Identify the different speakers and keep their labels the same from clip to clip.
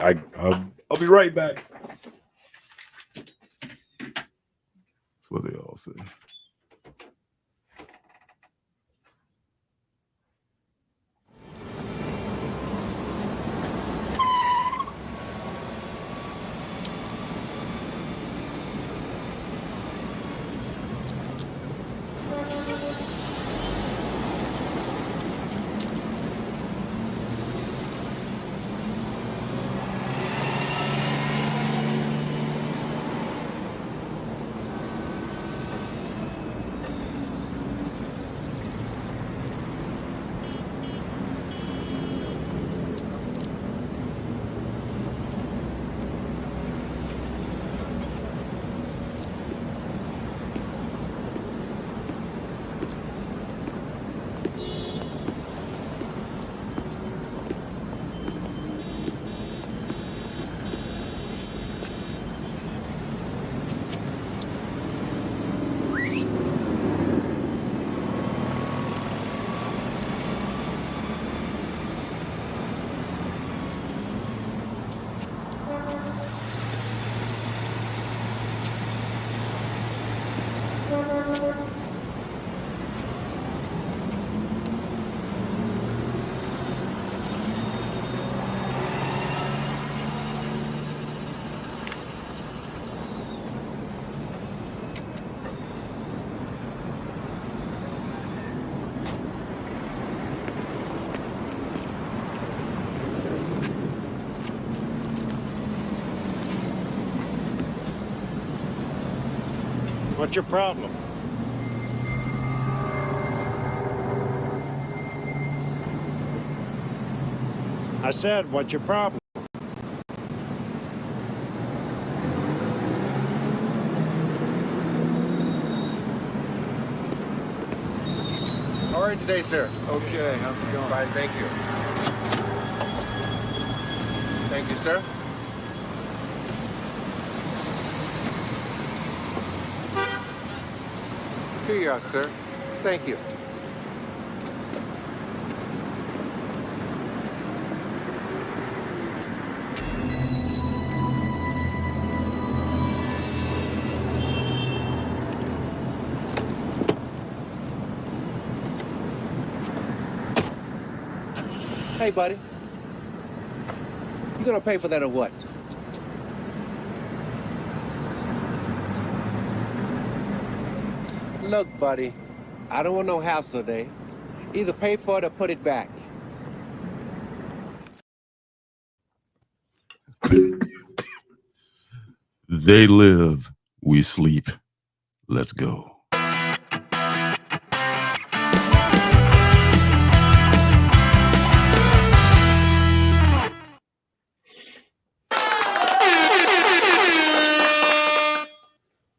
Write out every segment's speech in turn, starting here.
Speaker 1: I'll be right back.
Speaker 2: That's what they all say.
Speaker 3: What's your problem? I said, what's your problem?
Speaker 4: How are you today, sir?
Speaker 3: Okay, how's it going?
Speaker 4: Fine, thank you. Thank you, sir. Here you are, sir. Thank you. Hey, buddy. You gonna pay for that or what? Look, buddy, I don't want no hassle today. Either pay for it or put it back.
Speaker 2: They live, we sleep. Let's go.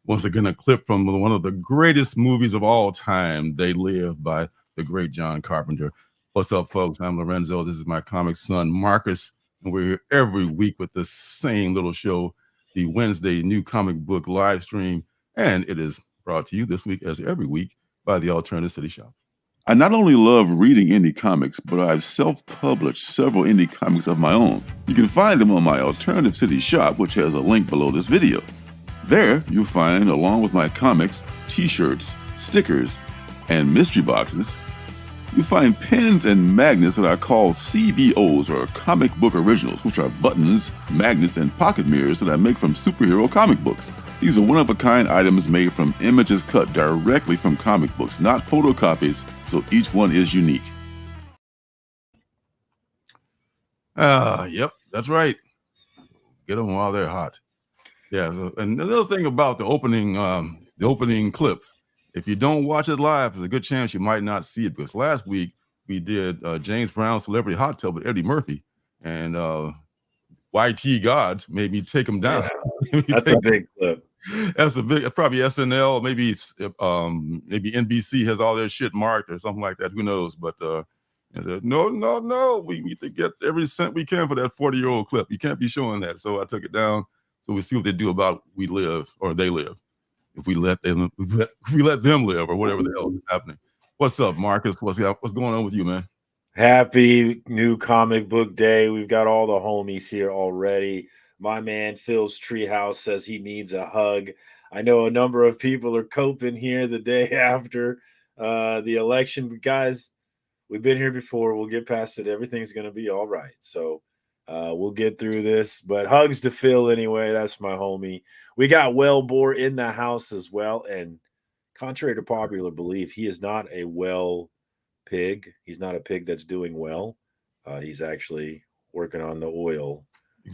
Speaker 2: Once again, a clip from one of the greatest movies of all time, They Live, by the great John Carpenter. What's up, folks? I'm Lorenzo. This is my comic son, Marcus, and we're here every week with the same little show, the Wednesday New Comic Book live stream, and it is brought to you this week, as every week, by the Alternative City Shop. I not only love reading indie comics, but I've self-published several indie comics of my own. You can find them on my Alternative City Shop, which has a link below this video. There, you'll find, along with my comics, t-shirts, stickers, and mystery boxes, you'll find pins and magnets that are called CBOs, or comic book originals, which are buttons, magnets, and pocket mirrors that I make from superhero comic books. These are one-of-a-kind items made from images cut directly from comic books, not photocopies, so each one is unique. Yep, that's right. Get them while they're hot. Yeah, so, and another thing about the opening clip, if you don't watch it live, there's a good chance you might not see it, because last week we did James Brown's Celebrity Hot Tub with Eddie Murphy, and YT Gods made me take him down.
Speaker 1: Yeah, that's a big clip.
Speaker 2: That's a big, probably SNL, maybe NBC has all their shit marked or something like that. Who knows? But I said, no, we need to get every cent we can for that 40-year-old clip. You can't be showing that. So I took it down. So we see what they do about we live, or they live. If we let them live, or whatever the hell is happening. What's up, Marcus? What's going on with you, man?
Speaker 1: Happy new comic book day. We've got all the homies here already. My man Phil's Treehouse says he needs a hug. I know a number of people are coping here the day after the election. But guys, we've been here before. We'll get past it. Everything's going to be all right. So we'll get through this. But hugs to Phil anyway. That's my homie. We got Wellbore in the house as well. And contrary to popular belief, he is not a pig. He's not a pig that's doing well. He's actually working on the oil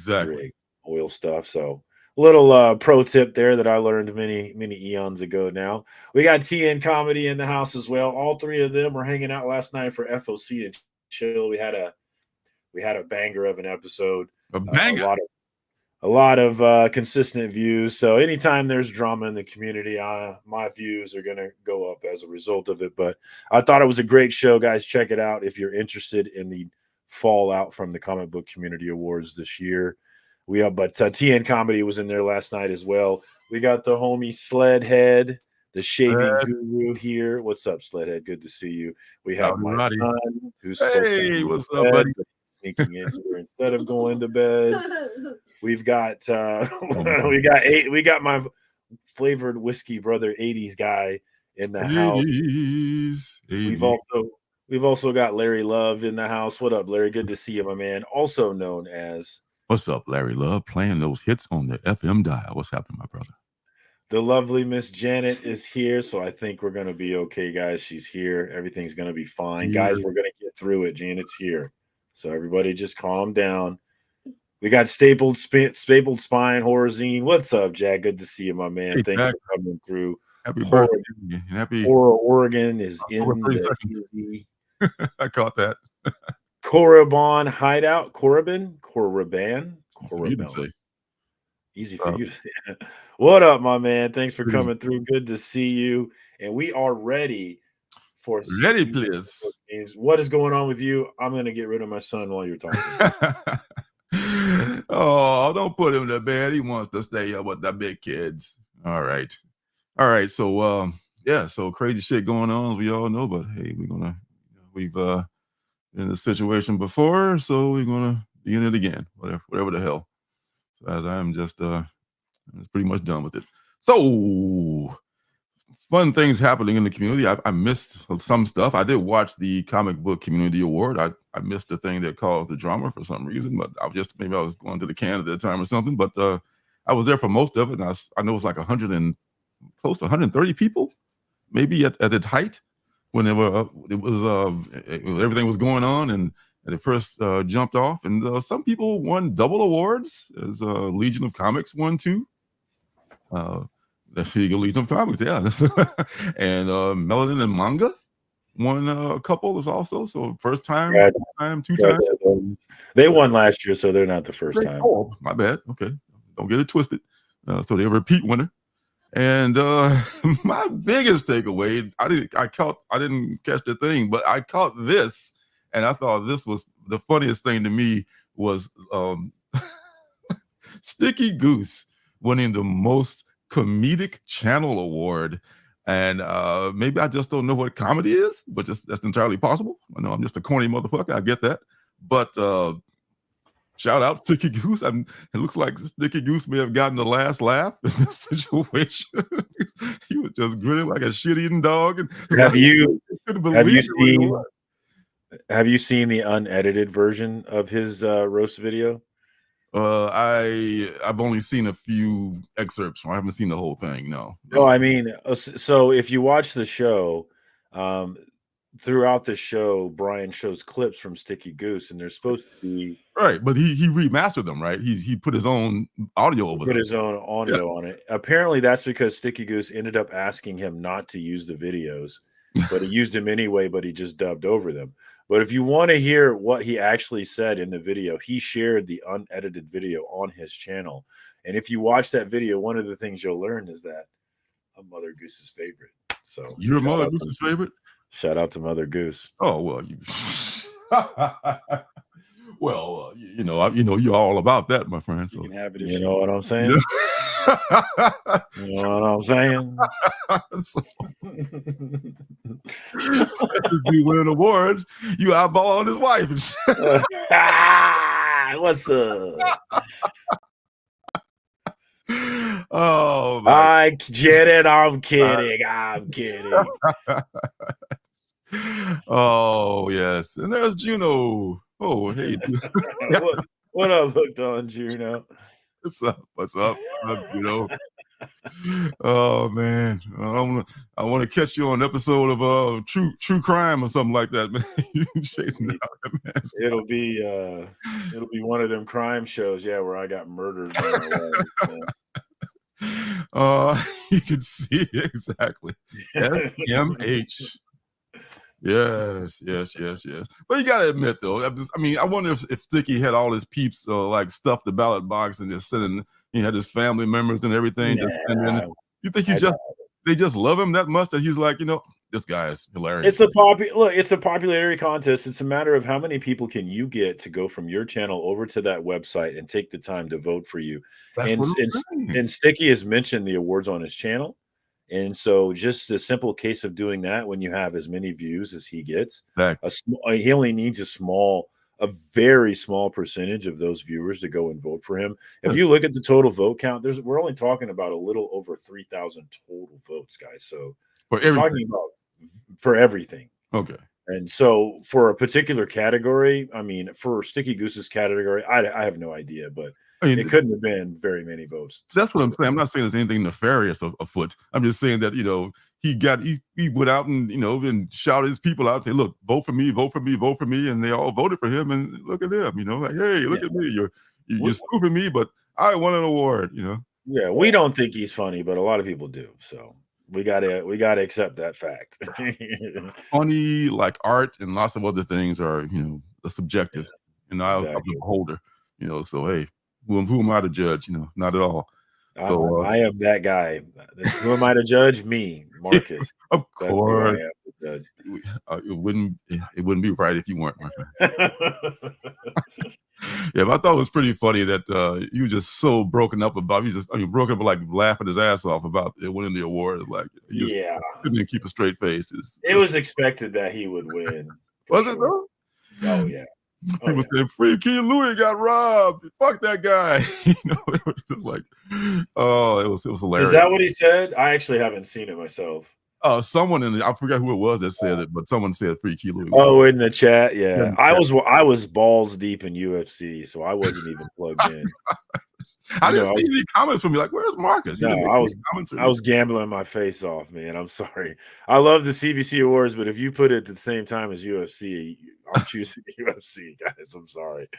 Speaker 1: rig, oil stuff. So a little pro tip there that I learned many eons ago now. We got TN Comedy in the house as well. All three of them were hanging out last night for FOC and chill. We had a banger of an episode.
Speaker 2: A banger.
Speaker 1: A lot of consistent views. So anytime there's drama in the community, my views are going to go up as a result of it. But I thought it was a great show, guys. Check it out if you're interested in the fallout from the comic book community awards this year. But TN Comedy was in there last night as well. We got the homie Sledhead, the shaving guru here. What's up, Sledhead? Good to see you. We have my son who's
Speaker 2: what's up, buddy?
Speaker 1: Sneaking in here instead of going to bed. We've got we got my flavored whiskey brother 80s guy in the house. 80s. We've also got Larry Love in the house. What up, Larry? Good to see you, my man. Also known as
Speaker 2: What's up, Larry Love? Playing those hits on the FM dial. What's happening, my brother?
Speaker 1: The lovely Miss Janet is here, so I think we're gonna be okay, guys. She's here. Everything's gonna be fine, guys. We're gonna get through it. Janet's here, so everybody just calm down. We got stapled spine Horazine. What's up, Jack? Good to see you, my man. Thanks for coming through.
Speaker 2: Happy birthday. Happy
Speaker 1: Oregon is in the easy.
Speaker 2: I caught that.
Speaker 1: Korriban hideout. Korriban. Easy for you to say. What up, my man? Thanks for coming through. Good to see you. And we are ready for
Speaker 2: please.
Speaker 1: What is going on with you? I'm going to get rid of my son while you're talking.
Speaker 2: Oh, don't put him to bed. He wants to stay up with the big kids. All right. So so crazy shit going on, we all know, but hey, we've been in this situation before, so we're gonna be in it again, whatever the hell. So as I am just pretty much done with it. So fun things happening in the community. I missed some stuff. I did watch the comic book community award. I missed the thing that caused the drama for some reason, but maybe I was going to the can at that time or something. But I was there for most of it, and I know it was like 100 and close to 130 people, maybe at its height when everything was going on, and it first jumped off. And some people won double awards. As Legion of Comics won 2. That's Legion of Comics, yeah. And Melanin and Manga won a couple is also. So first time, two times.
Speaker 1: They won last year, so they're not the first time.
Speaker 2: Oh, my bad. Okay, don't get it twisted. So they're a repeat winner. And my biggest takeaway, I didn't catch the thing, but I caught this, and I thought this was the funniest thing to me was Sticky Goose winning the most comedic channel award. And maybe I just don't know what comedy is, but that's entirely possible. I know I'm just a corny motherfucker. I get that. But shout out to Sticky Goose. And it looks like Sticky Goose may have gotten the last laugh in this situation. He was just grinning like a shit-eating dog. And
Speaker 1: have you seen the unedited version of his roast video?
Speaker 2: I've only seen a few excerpts. I haven't seen the whole thing. No.
Speaker 1: I mean, so if you watch the show, throughout the show, Brian shows clips from Sticky Goose, and they're supposed to be
Speaker 2: right, but he remastered them, right? He put his own audio over.
Speaker 1: His own audio on it. Apparently, that's because Sticky Goose ended up asking him not to use the videos, but he used them anyway. But he just dubbed over them. But if you want to hear what he actually said in the video, he shared the unedited video on his channel. And if you watch that video, one of the things you'll learn is that I'm Mother Goose's favorite. So
Speaker 2: you're Mother Goose's favorite?
Speaker 1: Shout out to Mother Goose.
Speaker 2: Oh, well, well, you know, you're all about that, my friend. So
Speaker 1: you can have it. You know what I'm saying? You know what I'm saying?
Speaker 2: You winning awards, you eyeballing his wife and shit.
Speaker 1: What's up?
Speaker 2: Oh my!
Speaker 1: I get it. I'm kidding. I'm kidding.
Speaker 2: Oh yes, and there's Juno. Oh hey,
Speaker 1: what up, hooked on Juno?
Speaker 2: what's up? What's up, Juno? Oh man, I want to catch you on an episode of true crime or something like that, man. You chasing out that man's
Speaker 1: It'll be one of them crime shows, yeah, where I got murdered.
Speaker 2: You can see exactly. SMH. Yes. But you gotta admit though, I wonder if Sticky had all his peeps like stuffed the ballot box and just sending, he had his family members and everything. You think they just love him that much that he's like, this guy is hilarious.
Speaker 1: It's a popularity contest. It's a matter of how many people can you get to go from your channel over to that website and take the time to vote for you. And Sticky has mentioned the awards on his channel. And so just a simple case of doing that when you have as many views as he gets, he only needs a very small percentage of those viewers to go and vote for him. If you look at the total vote count, we're only talking about a little over 3,000 total votes, guys. So we're talking about for everything.
Speaker 2: Okay.
Speaker 1: And so for a particular category, for Sticky Goose's category, I have no idea, but it couldn't have been very many votes.
Speaker 2: That's what I'm saying. I'm not saying there's anything nefarious afoot. I'm just saying that, he went out and, and shouted his people out, say, look, vote for me, vote for me, vote for me. And they all voted for him. And look at him, like, hey, look at me. You're spoofing me, but I won an award,
Speaker 1: Yeah, we don't think he's funny, but a lot of people do. So we gotta accept that fact.
Speaker 2: Funny, like art and lots of other things are, subjective. I'm a beholder, so hey, who am I to judge? Not at all. So
Speaker 1: I am that guy. Who am I to judge? Me, Marcus.
Speaker 2: Of course. It wouldn't be right if you weren't, my friend. Yeah, but I thought it was pretty funny that you were just so broken up about. Broken up like laughing his ass off about winning the award. Like, couldn't keep a straight face.
Speaker 1: It was expected that he would win.
Speaker 2: Was it though?
Speaker 1: Oh yeah.
Speaker 2: People saying Free King Louis got robbed. Fuck that guy. It was just like, oh, it was hilarious.
Speaker 1: Is that what he said? I actually haven't seen it myself.
Speaker 2: Someone I forgot who it was that said it, but someone said Free King Louis.
Speaker 1: Oh, in the chat, yeah. I was balls deep in UFC, so I wasn't even plugged in.
Speaker 2: I didn't see any comments from me. Like, where's Marcus?
Speaker 1: No, I was gambling my face off, man. I'm sorry. I love the CBC awards, but if you put it at the same time as UFC, I'm choosing UFC, guys. I'm sorry.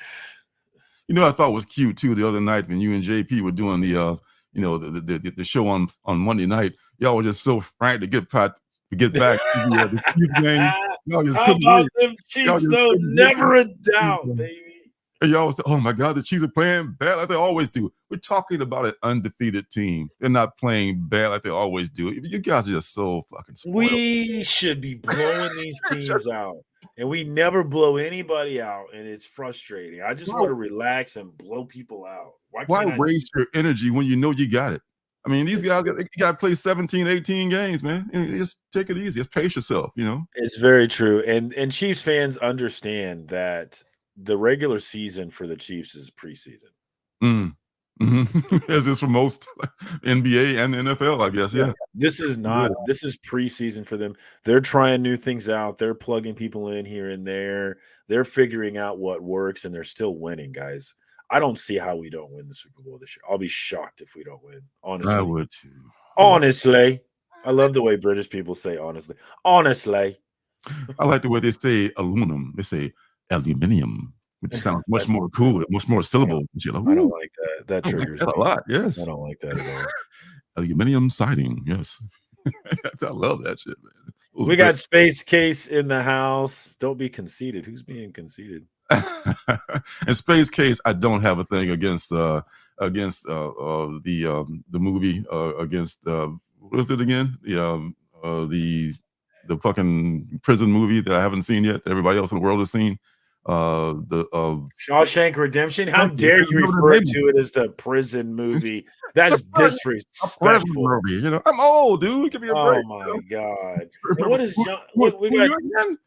Speaker 2: I thought was cute too the other night when you and JP were doing the the show on Monday night. Y'all were just so frank to get back to the Chiefs game.
Speaker 1: How about them Chiefs though? Never a doubt, baby.
Speaker 2: And y'all say, oh my God, the Chiefs are playing bad like they always do. We're talking about an undefeated team. They're not playing bad like they always do. You guys are just so fucking spoiled.
Speaker 1: We should be blowing these teams out. And we never blow anybody out, and it's frustrating. I just want to relax and blow people out.
Speaker 2: Why waste your energy when you know you got it? These guys got to play 17, 18 games, man. And just take it easy. Just pace yourself,
Speaker 1: It's very true. And Chiefs fans understand that the regular season for the Chiefs is preseason.
Speaker 2: As is for most NBA and NFL, I guess. Yeah.
Speaker 1: This is preseason for them. They're trying new things out. They're plugging people in here and there. They're figuring out what works, and they're still winning, guys. I don't see how we don't win the Super Bowl this year. I'll be shocked if we don't win. Honestly.
Speaker 2: I would too.
Speaker 1: Honestly. I love the way British people say honestly. Honestly.
Speaker 2: I like the way they say aluminum. They say aluminium, which sounds much more cool, much more syllables.
Speaker 1: I don't like that. That triggers
Speaker 2: me a lot. Yes.
Speaker 1: I don't like that at all.
Speaker 2: Aluminium siding. Yes. I love that shit, man.
Speaker 1: We got Space Case in the house. Don't be conceited. Who's being conceited?
Speaker 2: And Space Case, I don't have a thing against the movie against what was it again? The fucking prison movie that I haven't seen yet, that everybody else in the world has seen. the
Speaker 1: Shawshank Redemption. How
Speaker 2: Thank you.
Speaker 1: dare
Speaker 2: I
Speaker 1: you
Speaker 2: remember the
Speaker 1: refer
Speaker 2: name of
Speaker 1: to it as the prison movie? That's
Speaker 2: a prison
Speaker 1: disrespectful.
Speaker 2: movie. You know, I'm old, dude. Give me a break.
Speaker 1: Oh my god! And
Speaker 2: Remember
Speaker 1: what is John?
Speaker 2: who
Speaker 1: We
Speaker 2: are
Speaker 1: got
Speaker 2: you again?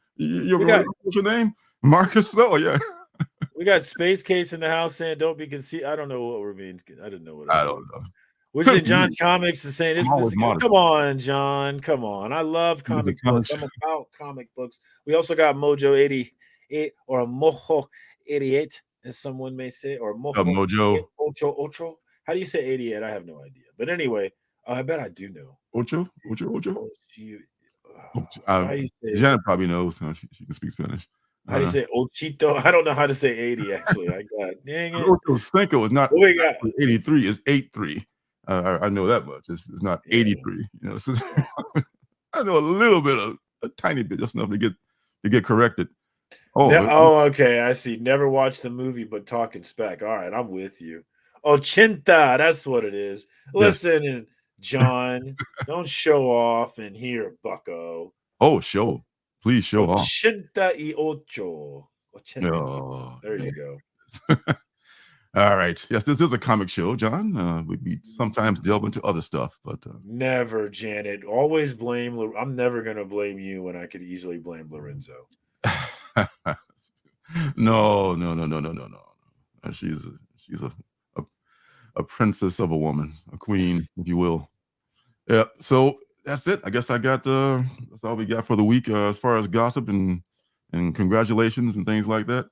Speaker 1: we got
Speaker 2: What's your name? Marcus. Oh yeah.
Speaker 1: we got Space Case in the house saying don't be conceited. I don't know what we're being. I didn't know what
Speaker 2: I
Speaker 1: I
Speaker 2: don't
Speaker 1: was.
Speaker 2: know.
Speaker 1: Which
Speaker 2: Could
Speaker 1: in
Speaker 2: be me.
Speaker 1: John's comics is saying
Speaker 2: I'm
Speaker 1: this.
Speaker 2: always modest.
Speaker 1: Come on, John. Come on. I love
Speaker 2: It's a
Speaker 1: comic
Speaker 2: comic
Speaker 1: books. I'm about comic books. We also got Mojo 88 or Mojo 88, as someone may say, or Mojo
Speaker 2: Mojo.
Speaker 1: Ocho. How do you say 88? I have no idea. But anyway, I bet I do know.
Speaker 2: Ocho.
Speaker 1: How do you say?
Speaker 2: Janet probably knows. She can speak Spanish.
Speaker 1: How do you say Ochito? I don't know how to say 80, actually. I got dang it.
Speaker 2: Ocho Cinco is not
Speaker 1: What we got?
Speaker 2: 83, is 83. I know that much. It's not 83. You know, so I know a little bit, a tiny bit, just enough to get corrected.
Speaker 1: Okay. I see. Never watched the movie, but talking spec. All right, I'm with you. Ochenta, that's what it is. Listen, and John, don't show off and here, Bucko.
Speaker 2: Show. Please show off.
Speaker 1: 88. There you go.
Speaker 2: All right. Yes, this is a comic show, John. We sometimes delve into other stuff, but
Speaker 1: never, Janet. Always blame. I'm never gonna blame you when I could easily blame Lorenzo.
Speaker 2: No. She's a princess of a woman, a queen, if you will. Yeah. So that's it. I guess I got that's all we got for the week as far as gossip and congratulations and things like that.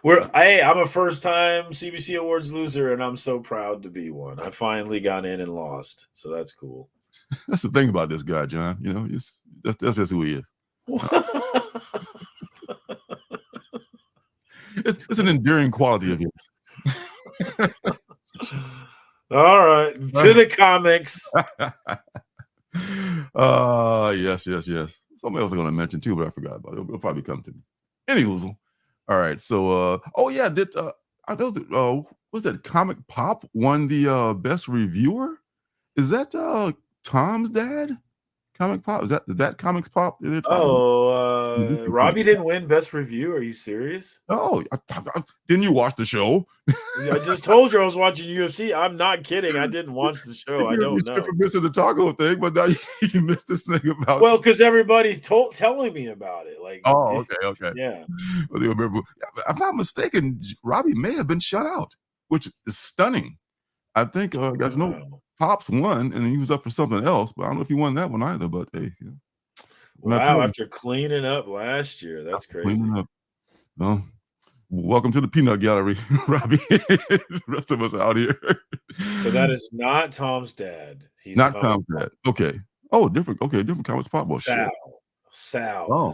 Speaker 1: I'm a first-time CBC Awards loser, and I'm so proud to be one. I finally got in and lost, so that's cool.
Speaker 2: That's the thing about this guy, John. You know, that's just who he is. It's an enduring quality of his.
Speaker 1: All right, to the comics.
Speaker 2: Yes. Somebody else I'm going to mention too, but I forgot about it. It'll probably come to me. Anywho, all right. So, was that Comic Pop won the best reviewer? Is that Tom's dad? Comic Pop? Is that Comics Pop?
Speaker 1: Robbie didn't win best review. Are you serious?
Speaker 2: Oh, didn't you watch the show?
Speaker 1: I just told you I was watching UFC. I'm not kidding. I didn't watch the show. I don't know.
Speaker 2: For missing the taco thing, but now you missed this thing about.
Speaker 1: Well, because everybody's telling me about it. Like,
Speaker 2: okay.
Speaker 1: Yeah.
Speaker 2: Well, if I'm not mistaken, Robbie may have been shut out, which is stunning. I think guys know Pops won, and he was up for something else, but I don't know if he won that one either. But hey, yeah.
Speaker 1: Wow! After cleaning up last year, that's crazy.
Speaker 2: Well, welcome to the peanut gallery, Robbie. The rest of us out here.
Speaker 1: So that is not Tom's dad. He's
Speaker 2: not Tom's dad. Okay. Oh, different. Okay, different Comics Pop. Well,
Speaker 1: Sal.
Speaker 2: Oh.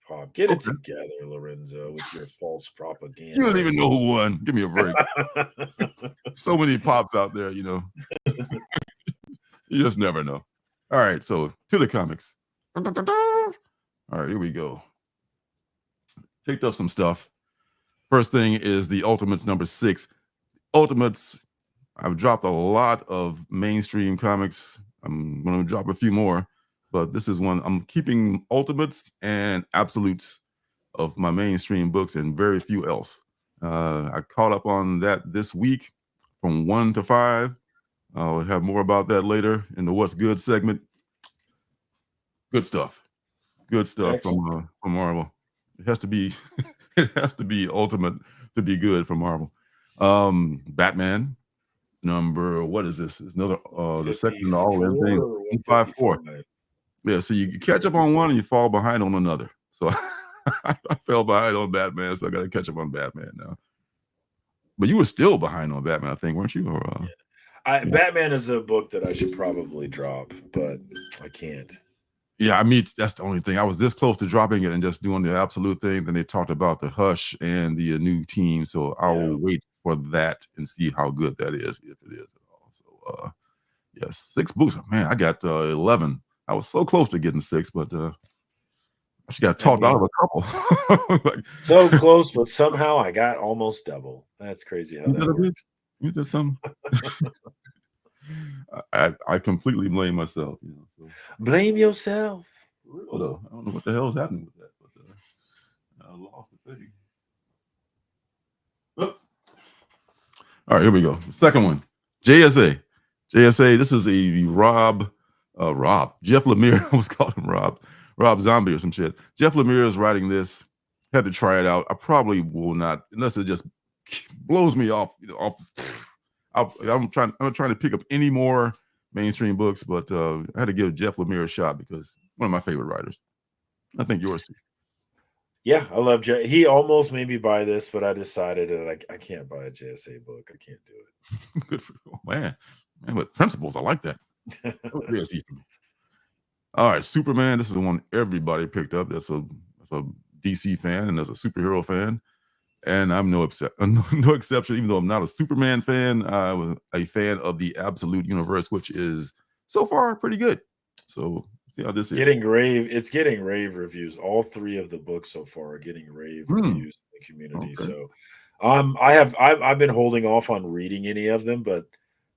Speaker 1: Pop. Get it together, Lorenzo, with your false propaganda.
Speaker 2: You don't even know who won. Give me a break. So many pops out there, you know. You just never know. All right, so to the comics. All right, here we go. Picked up some stuff. First thing is the Ultimates number 6. Ultimates, I've dropped a lot of mainstream comics. I'm going to drop a few more, but this is one. I'm keeping Ultimates and Absolutes of my mainstream books and very few else. I caught up on that this week from 1 to 5. I'll have more about that later in the What's Good segment. Good stuff. Good stuff from Marvel. It has to be ultimate to be good for Marvel. Batman number, what is this? It's another the second in all everything. 154. Yeah, so you catch up on one and you fall behind on another. So I fell behind on Batman, so I got to catch up on Batman now. But you were still behind on Batman, I think, weren't you? Or
Speaker 1: Batman is a book that I should probably drop, but I can't.
Speaker 2: Yeah, I mean, that's the only thing. I was this close to dropping it and just doing the absolute thing. Then they talked about the Hush and the new team, so I'll wait for that and see how good that is, if it is at all. So, yes, 6 books. Man, I got 11. I was so close to getting 6, but I got talked out of a couple.
Speaker 1: So close, but somehow I got almost double. That's crazy how that works.
Speaker 2: You did something. I completely blame myself. You know, so
Speaker 1: blame yourself.
Speaker 2: Real though, I don't know what the hell is happening with that, but I lost the thing. All right, here we go. Second one, JSA. JSA. This is a Jeff Lemire. I was calling him Rob Zombie or some shit. Jeff Lemire is writing this. Had to try it out. I probably will not, unless it just blows me off. I'm trying to pick up any more mainstream books, but I had to give Jeff Lemire a shot because one of my favorite writers. I think yours too.
Speaker 1: Yeah, I love Jeff. He almost made me buy this, but I decided that I can't buy a JSA book. I can't do it.
Speaker 2: Good for you, man. With principles, I like that. All right, Superman. This is the one everybody picked up. That's a DC fan and as a superhero fan, and I'm no exception. Even though I'm not a Superman fan, I was a fan of the Absolute Universe, which is so far pretty good. So see how this is.
Speaker 1: It's getting rave reviews. All three of the books so far are getting rave reviews in the community. Okay. So I've been holding off on reading any of them, but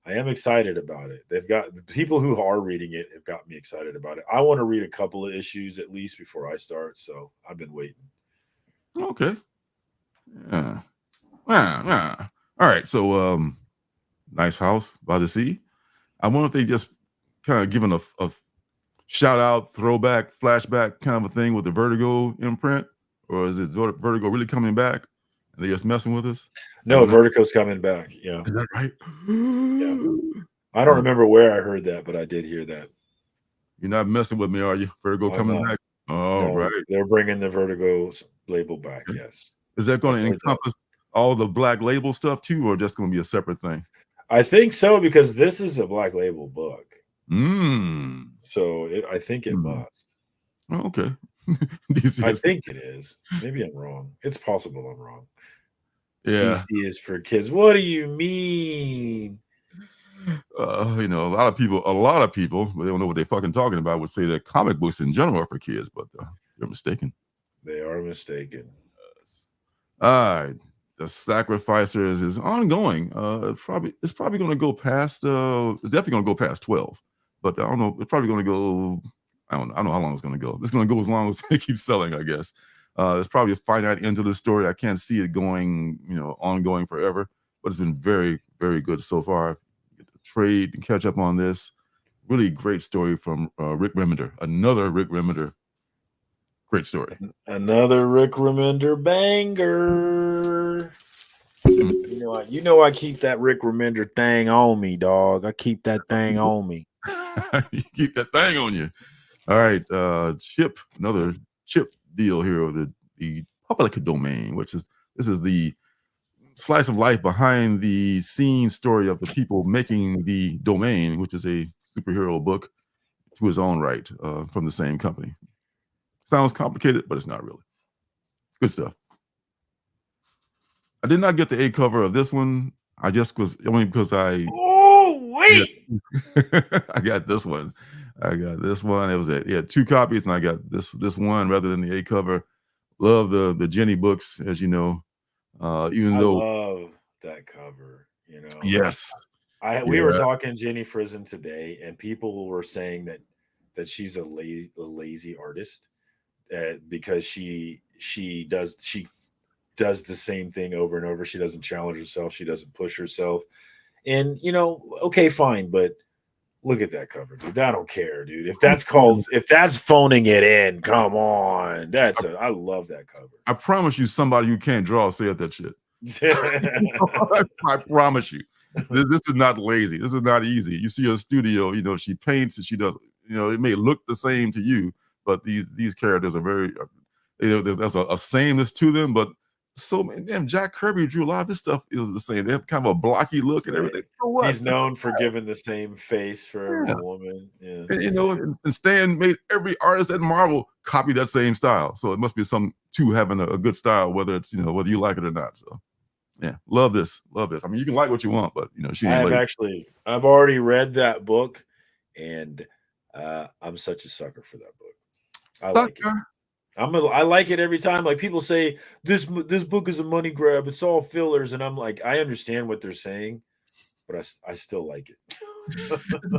Speaker 1: I am excited about it. They've got the people who are reading it have got me excited about it. I want to read a couple of issues at least before I start, so I've been waiting.
Speaker 2: Okay. Yeah. All right. So nice house by the sea. I wonder if they just kind of given a shout out, throwback, flashback kind of a thing with the Vertigo imprint, or is it Vertigo really coming back and they just messing with us?
Speaker 1: No, Vertigo's coming back. Yeah.
Speaker 2: Is that right?
Speaker 1: Yeah. I don't remember where I heard that, but I did hear that.
Speaker 2: You're not messing with me, are you? Vertigo coming back? Oh, right.
Speaker 1: They're bringing the Vertigo label back, yes.
Speaker 2: Is that going to encompass all the Black Label stuff too, or just going to be a separate thing?
Speaker 1: I think so, because this is a Black Label book. So I think it must.
Speaker 2: Oh, okay.
Speaker 1: I think it is. Maybe I'm wrong. It's possible I'm wrong.
Speaker 2: Yeah.
Speaker 1: DC is for kids. What do you mean?
Speaker 2: You know, a lot of people, but they don't know what they're fucking talking about, would say that comic books in general are for kids, but they're mistaken.
Speaker 1: They are mistaken.
Speaker 2: All right. The Sacrificers is ongoing. It's probably going to go past. It's definitely going to go past 12, but I don't know. It's probably going to go. I don't know how long it's going to go. It's going to go as long as it keeps selling, I guess. There's probably a finite end to the story. I can't see it going, ongoing forever. But it's been very, very good so far. Get to trade and catch up on this. Really great story from Rick Remender. Another Rick Remender. Great story.
Speaker 1: Another Rick Remender banger. You know I keep that Rick Remender thing on me, dog. I keep that thing on me.
Speaker 2: You keep that thing on you. All right, Chip, another Chip deal here of the public domain, this is the slice of life behind the scene story of the people making the domain, which is a superhero book to his own right from the same company. Sounds complicated, but it's not really. Good stuff. I did not get the A cover of this one. I just was only because I.
Speaker 1: Oh wait!
Speaker 2: I got this one. It was had 2 copies, and I got this one rather than the A cover. Love the Jenny books, as you know. I
Speaker 1: love that cover.
Speaker 2: Yes.
Speaker 1: We were talking Jenny Frison today, and people were saying that she's a lazy artist, because she does the same thing over and over. She doesn't challenge herself. She doesn't push herself. And okay, fine, but look at that cover, dude. I don't care, dude. If that's phoning it in, come on. I love that cover.
Speaker 2: I promise you, somebody who can't draw said that shit. I promise you. This is not lazy. This is not easy. You see her studio, she paints and she does, it may look the same to you, but these characters are very, there's a sameness to them, but Jack Kirby drew a lot of his stuff is the same. They have kind of a blocky look and everything.
Speaker 1: So he's known for giving the same face for every woman. Yeah.
Speaker 2: And Stan made every artist at Marvel copy that same style. So it must be some to having a good style, whether it's whether you like it or not. So yeah, love this. I mean, you can like what you want, but she ain't
Speaker 1: I've already read that book, and I'm such a sucker for that book. I like it. I like it every time. Like, people say this book is a money grab. It's all fillers, and I'm like, I understand what they're saying, but I still like it.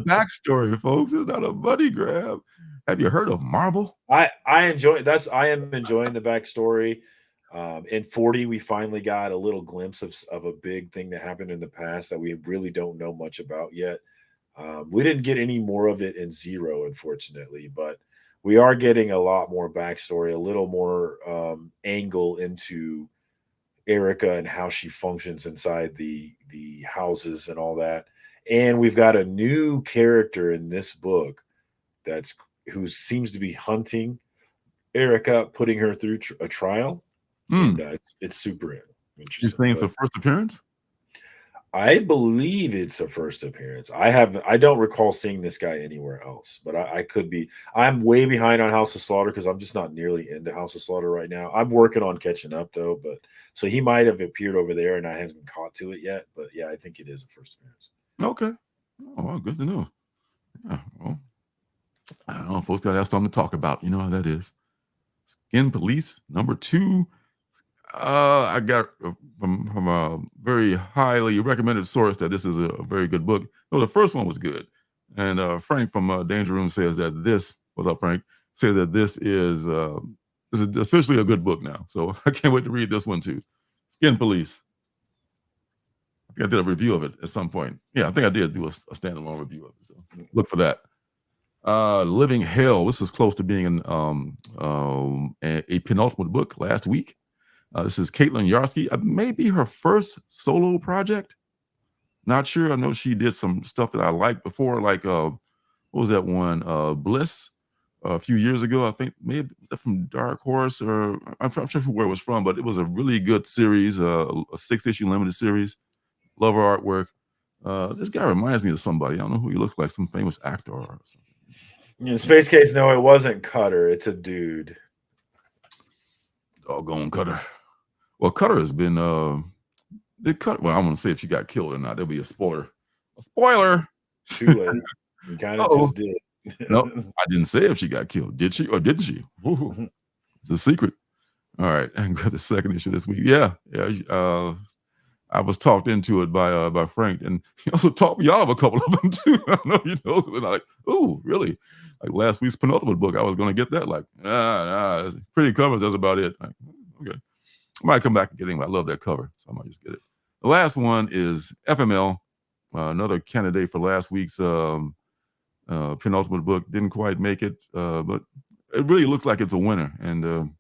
Speaker 2: Backstory, folks. It's not a money grab. Have you heard of Marvel?
Speaker 1: I am enjoying the backstory. In 40, we finally got a little glimpse of a big thing that happened in the past that we really don't know much about yet. We didn't get any more of it in 0, unfortunately, but we are getting a lot more backstory, a little more angle into Erica and how she functions inside the houses and all that. And we've got a new character in this book that's who seems to be hunting Erica, putting her through a trial, and it's super
Speaker 2: You're
Speaker 1: interesting.
Speaker 2: saying it's a first appearance?
Speaker 1: I believe it's a first appearance. I don't recall seeing this guy anywhere else, but I could be. I'm way behind on House of Slaughter because I'm just not nearly into House of Slaughter right now. I'm working on catching up though, but so he might have appeared over there and I haven't caught to it yet. But yeah, I think it is a first appearance.
Speaker 2: Okay. Oh, well, good to know. Yeah, well, I don't know. Folks got to have something to talk about. You know how that is. Skin Police #2. I got from a very highly recommended source that this is a very good book. No, the first one was good, and Frank from Danger Room says that this. What's up, Frank? Says that this is officially a good book now. So I can't wait to read this one too. Skin Police. I think I did a review of it at some point. Yeah, I think I did do a standalone review of it. So look for that. Living Hell. This is close to being a penultimate book last week. This is Caitlin Yarsky. Maybe her first solo project. Not sure. I know she did some stuff that I liked before, like what was that one? Bliss a few years ago. I think maybe from Dark Horse, or I'm not sure where it was from, but it was a really good series, a 6-issue limited series. Love her artwork. This guy reminds me of somebody. I don't know who he looks like, some famous actor or something.
Speaker 1: In Space Case, no, it wasn't Cutter. It's a dude.
Speaker 2: Doggone Cutter. Well, Cutter has been did Cutter. Well, I'm gonna say if she got killed or not. There'll be a spoiler. A spoiler.
Speaker 1: Too late. You kind of just did.
Speaker 2: No, I didn't say if she got killed. Did she or didn't she? Woo-hoo. It's a secret. All right, and got the second issue this week. Yeah. I was talked into it by Frank, and he also talked me out of a couple of them too. I don't know, and I'm like, ooh, really? Like last week's penultimate book, I was going to get that. Like, nah, pretty covers. That's about it. Like, okay, I might come back and get it. I love that cover, so I might just get it. The last one is FML, another candidate for last week's penultimate book. Didn't quite make it, but it really looks like it's a winner. And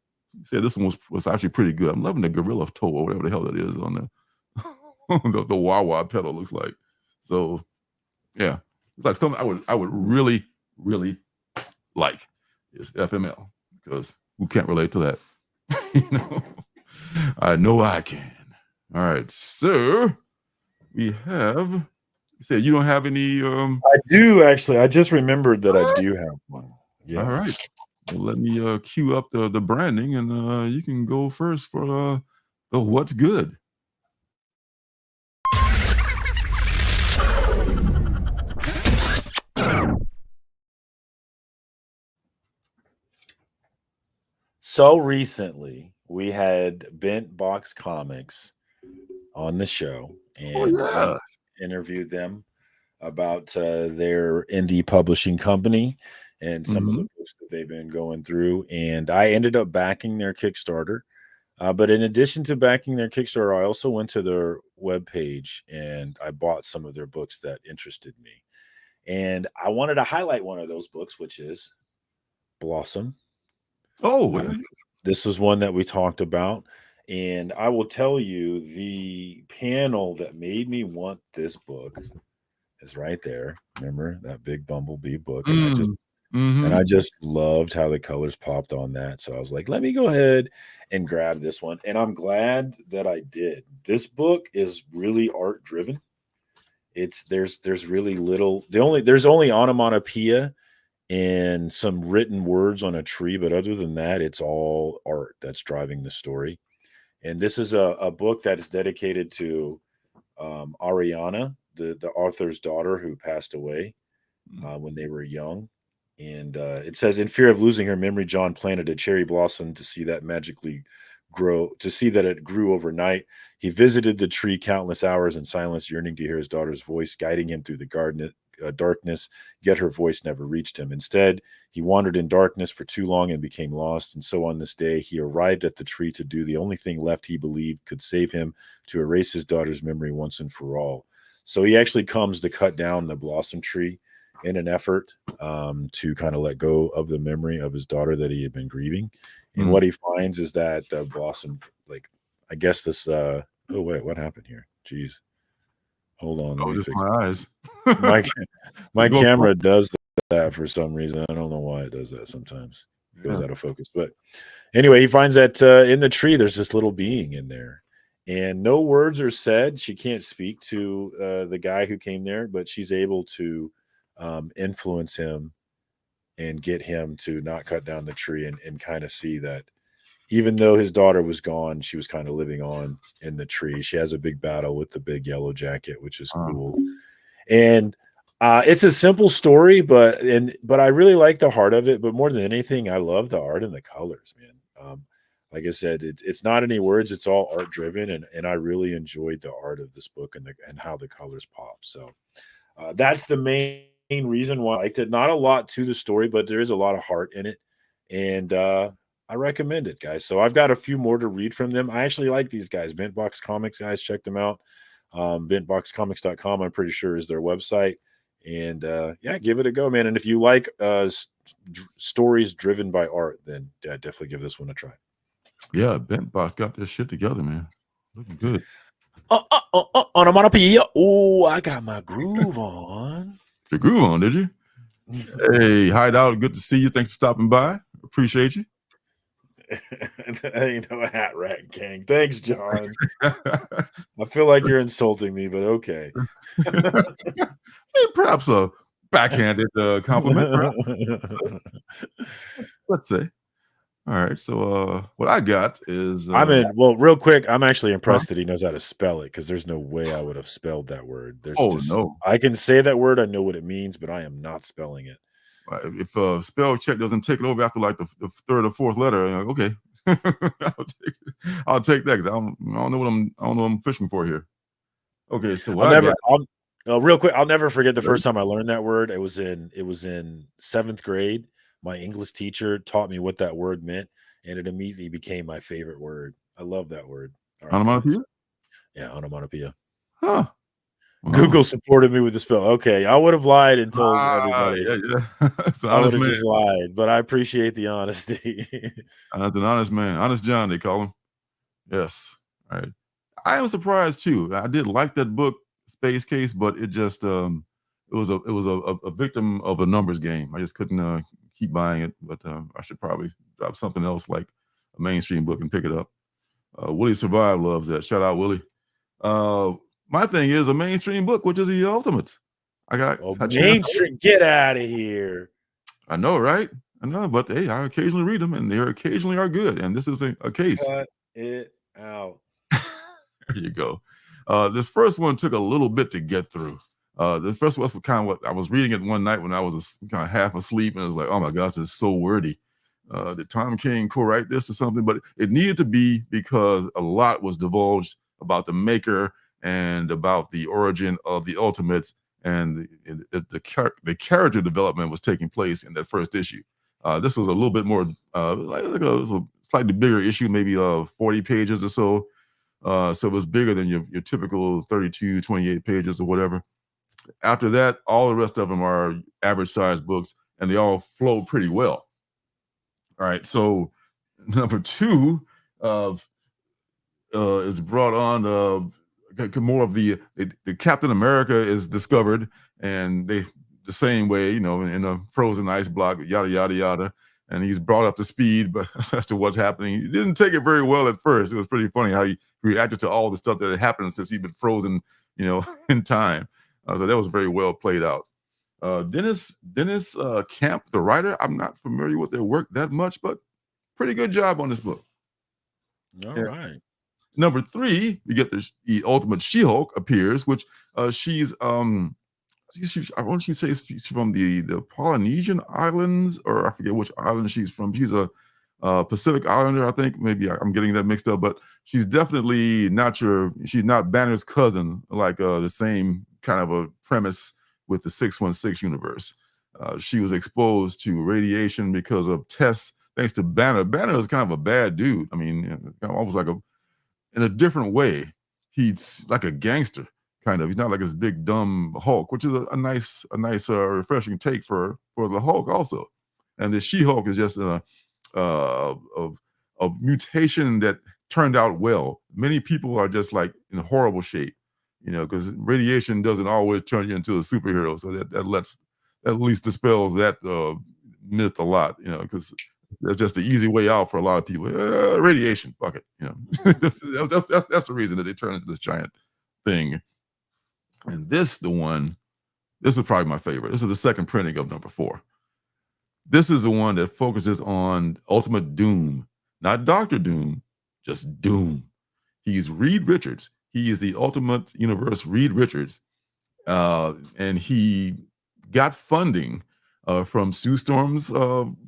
Speaker 2: said this one was actually pretty good. I'm loving the gorilla toe or whatever the hell that is on the the wah pedal looks like. So yeah, it's like something I would really like is FML, because who can't relate to that? I know I can. All right, so we have. You said you don't have any.
Speaker 1: I do actually. I just remembered that I do have one.
Speaker 2: Yes. All right. Well, let me cue up the branding, and you can go first for the what's good.
Speaker 1: So recently, we had Bent Box Comics on the show, and I interviewed them about their indie publishing company and some of the books that they've been going through. And I ended up backing their Kickstarter. But in addition to backing their Kickstarter, I also went to their webpage and I bought some of their books that interested me. And I wanted to highlight one of those books, which is Blossom.
Speaker 2: Oh,
Speaker 1: this was one that we talked about. And I will tell you, the panel that made me want this book is right there. Remember that big bumblebee book? And I just loved how the colors popped on that. So I was like, let me go ahead and grab this one. And I'm glad that I did. This book is really art driven. There's really little, there's only onomatopoeia and some written words on a tree, but other than that, it's all art that's driving the story. And this is a book that is dedicated to Ariana, the author's daughter, who passed away when they were young. And it says, in fear of losing her memory, John planted a cherry blossom to see that magically it grew overnight. He visited the tree countless hours in silence, yearning to hear his daughter's voice guiding him through the darkness, yet her voice never reached him. Instead, he wandered in darkness for too long and became lost. And so on this day, he arrived at the tree to do the only thing left he believed could save him, to erase his daughter's memory once and for all. So he actually comes to cut down the blossom tree in an effort to kind of let go of the memory of his daughter that he had been grieving. And what he finds is that the blossom, like, I guess this, oh, wait, what happened here? Jeez. Hold on. Let me
Speaker 2: just
Speaker 1: fix
Speaker 2: my eyes.
Speaker 1: my camera does that for some reason. I don't know why it does that sometimes. It goes out of focus. But anyway, he finds that in the tree, there's this little being in there. And no words are said. She can't speak to the guy who came there, but she's able to influence him and get him to not cut down the tree and kind of see that even though his daughter was gone, she was kind of living on in the tree. She has a big battle with the big yellow jacket, which is cool. And it's a simple story, but I really like the heart of it. But more than anything, I love the art and the colors, man. Like I said, it's not any words; it's all art driven, and I really enjoyed the art of this book and how the colors pop. So that's the main reason why I liked it. Not a lot to the story, but there is a lot of heart in it, and I recommend it, guys. So I've got a few more to read from them. I actually like these guys, Bentbox Comics, guys. Check them out. Bentboxcomics.com, I'm pretty sure, is their website. And yeah, give it a go, man. And if you like stories driven by art, then yeah, definitely give this one a try.
Speaker 2: Yeah, Bentbox got their shit together, man. Looking good.
Speaker 1: Onomatopoeia. Oh, I got my groove on.
Speaker 2: Your groove on, did you? Hey, Hideout, good to see you. Thanks for stopping by. Appreciate you.
Speaker 1: Ain't no hat rack gang. Thanks, John. I feel like you're insulting me, but okay.
Speaker 2: Perhaps a backhanded compliment. Let's say. All right. So what I got is
Speaker 1: real quick, I'm actually impressed that he knows how to spell it, because there's no way I would have spelled that word.
Speaker 2: No.
Speaker 1: I can say that word, I know what it means, but I am not spelling it.
Speaker 2: If spell check doesn't take it over after like the third or fourth letter, okay. I'll take that, because I don't know what I'm fishing for here. Okay, so
Speaker 1: real quick, I'll never forget the first time I learned that word. It was in 7th grade. My English teacher taught me what that word meant, and it immediately became my favorite word. I love that word.
Speaker 2: Onomatopoeia?
Speaker 1: Yeah, onomatopoeia.
Speaker 2: Huh. Wow.
Speaker 1: Google supported me with the spell. Okay, I would have lied and told everybody.
Speaker 2: Yeah.
Speaker 1: I would have just lied, but I appreciate the honesty.
Speaker 2: That's an honest man. Honest John, they call him. Yes. All right. I am surprised too. I did like that book, Space Case, but it just it was a victim of a numbers game. I just couldn't keep buying it, but I should probably drop something else like a mainstream book and pick it up. Willie Survive loves that. Shout out, Willie. My thing is a mainstream book, which is the ultimate. I got
Speaker 1: mainstream. Get out of here.
Speaker 2: I know, right? I know, but hey, I occasionally read them, and they occasionally are good. And this is a case.
Speaker 1: Cut it out.
Speaker 2: There you go. This first one took a little bit to get through. This first one was kind of what I was reading it one night when I was kind of half asleep, and I was like, oh my gosh, this is so wordy. Did Tom King co-write this or something? But it needed to be, because a lot was divulged about the maker and about the origin of the Ultimates, and the character development was taking place in that first issue. This was a little bit more, it was a slightly bigger issue, maybe 40 pages or so. So it was bigger than your typical 32, 28 pages or whatever. After that, all the rest of them are average sized books, and they all flow pretty well. All right, so number 2 is brought on more of the Captain America is discovered, and they the same way, in a frozen ice block, yada yada yada, and he's brought up to speed, but as to what's happening, he didn't take it very well at first. It was pretty funny how he reacted to all the stuff that had happened since he'd been frozen, in time. So that was very well played out. Dennis Camp, the writer, I'm not familiar with their work that much, but pretty good job on this book.
Speaker 1: All right.
Speaker 2: Number 3, we get the Ultimate She-Hulk appears, which she's I want to say she's from the Polynesian Islands, or I forget which island she's from. She's a Pacific Islander, I think. Maybe I'm getting that mixed up, but she's definitely she's not Banner's cousin, like the same kind of a premise with the 616 universe. She was exposed to radiation because of tests thanks to Banner. Banner is kind of a bad dude. I mean, almost like in a different way. He's like a gangster, kind of. He's not like this big dumb Hulk, which is a nice refreshing take for the Hulk also. And the She-Hulk is just a mutation that turned out well. Many people are just like in horrible shape, because radiation doesn't always turn you into a superhero. So that at least dispels that myth a lot, because that's just the easy way out for a lot of people. Radiation, fuck it, that's the reason that they turn into this giant thing. And this is probably my favorite. This is the second printing of number 4. This is the one that focuses on Ultimate Doom, not Dr. Doom, just Doom. He's Reed Richards. He is the Ultimate Universe Reed Richards. And he got funding from Sue Storm's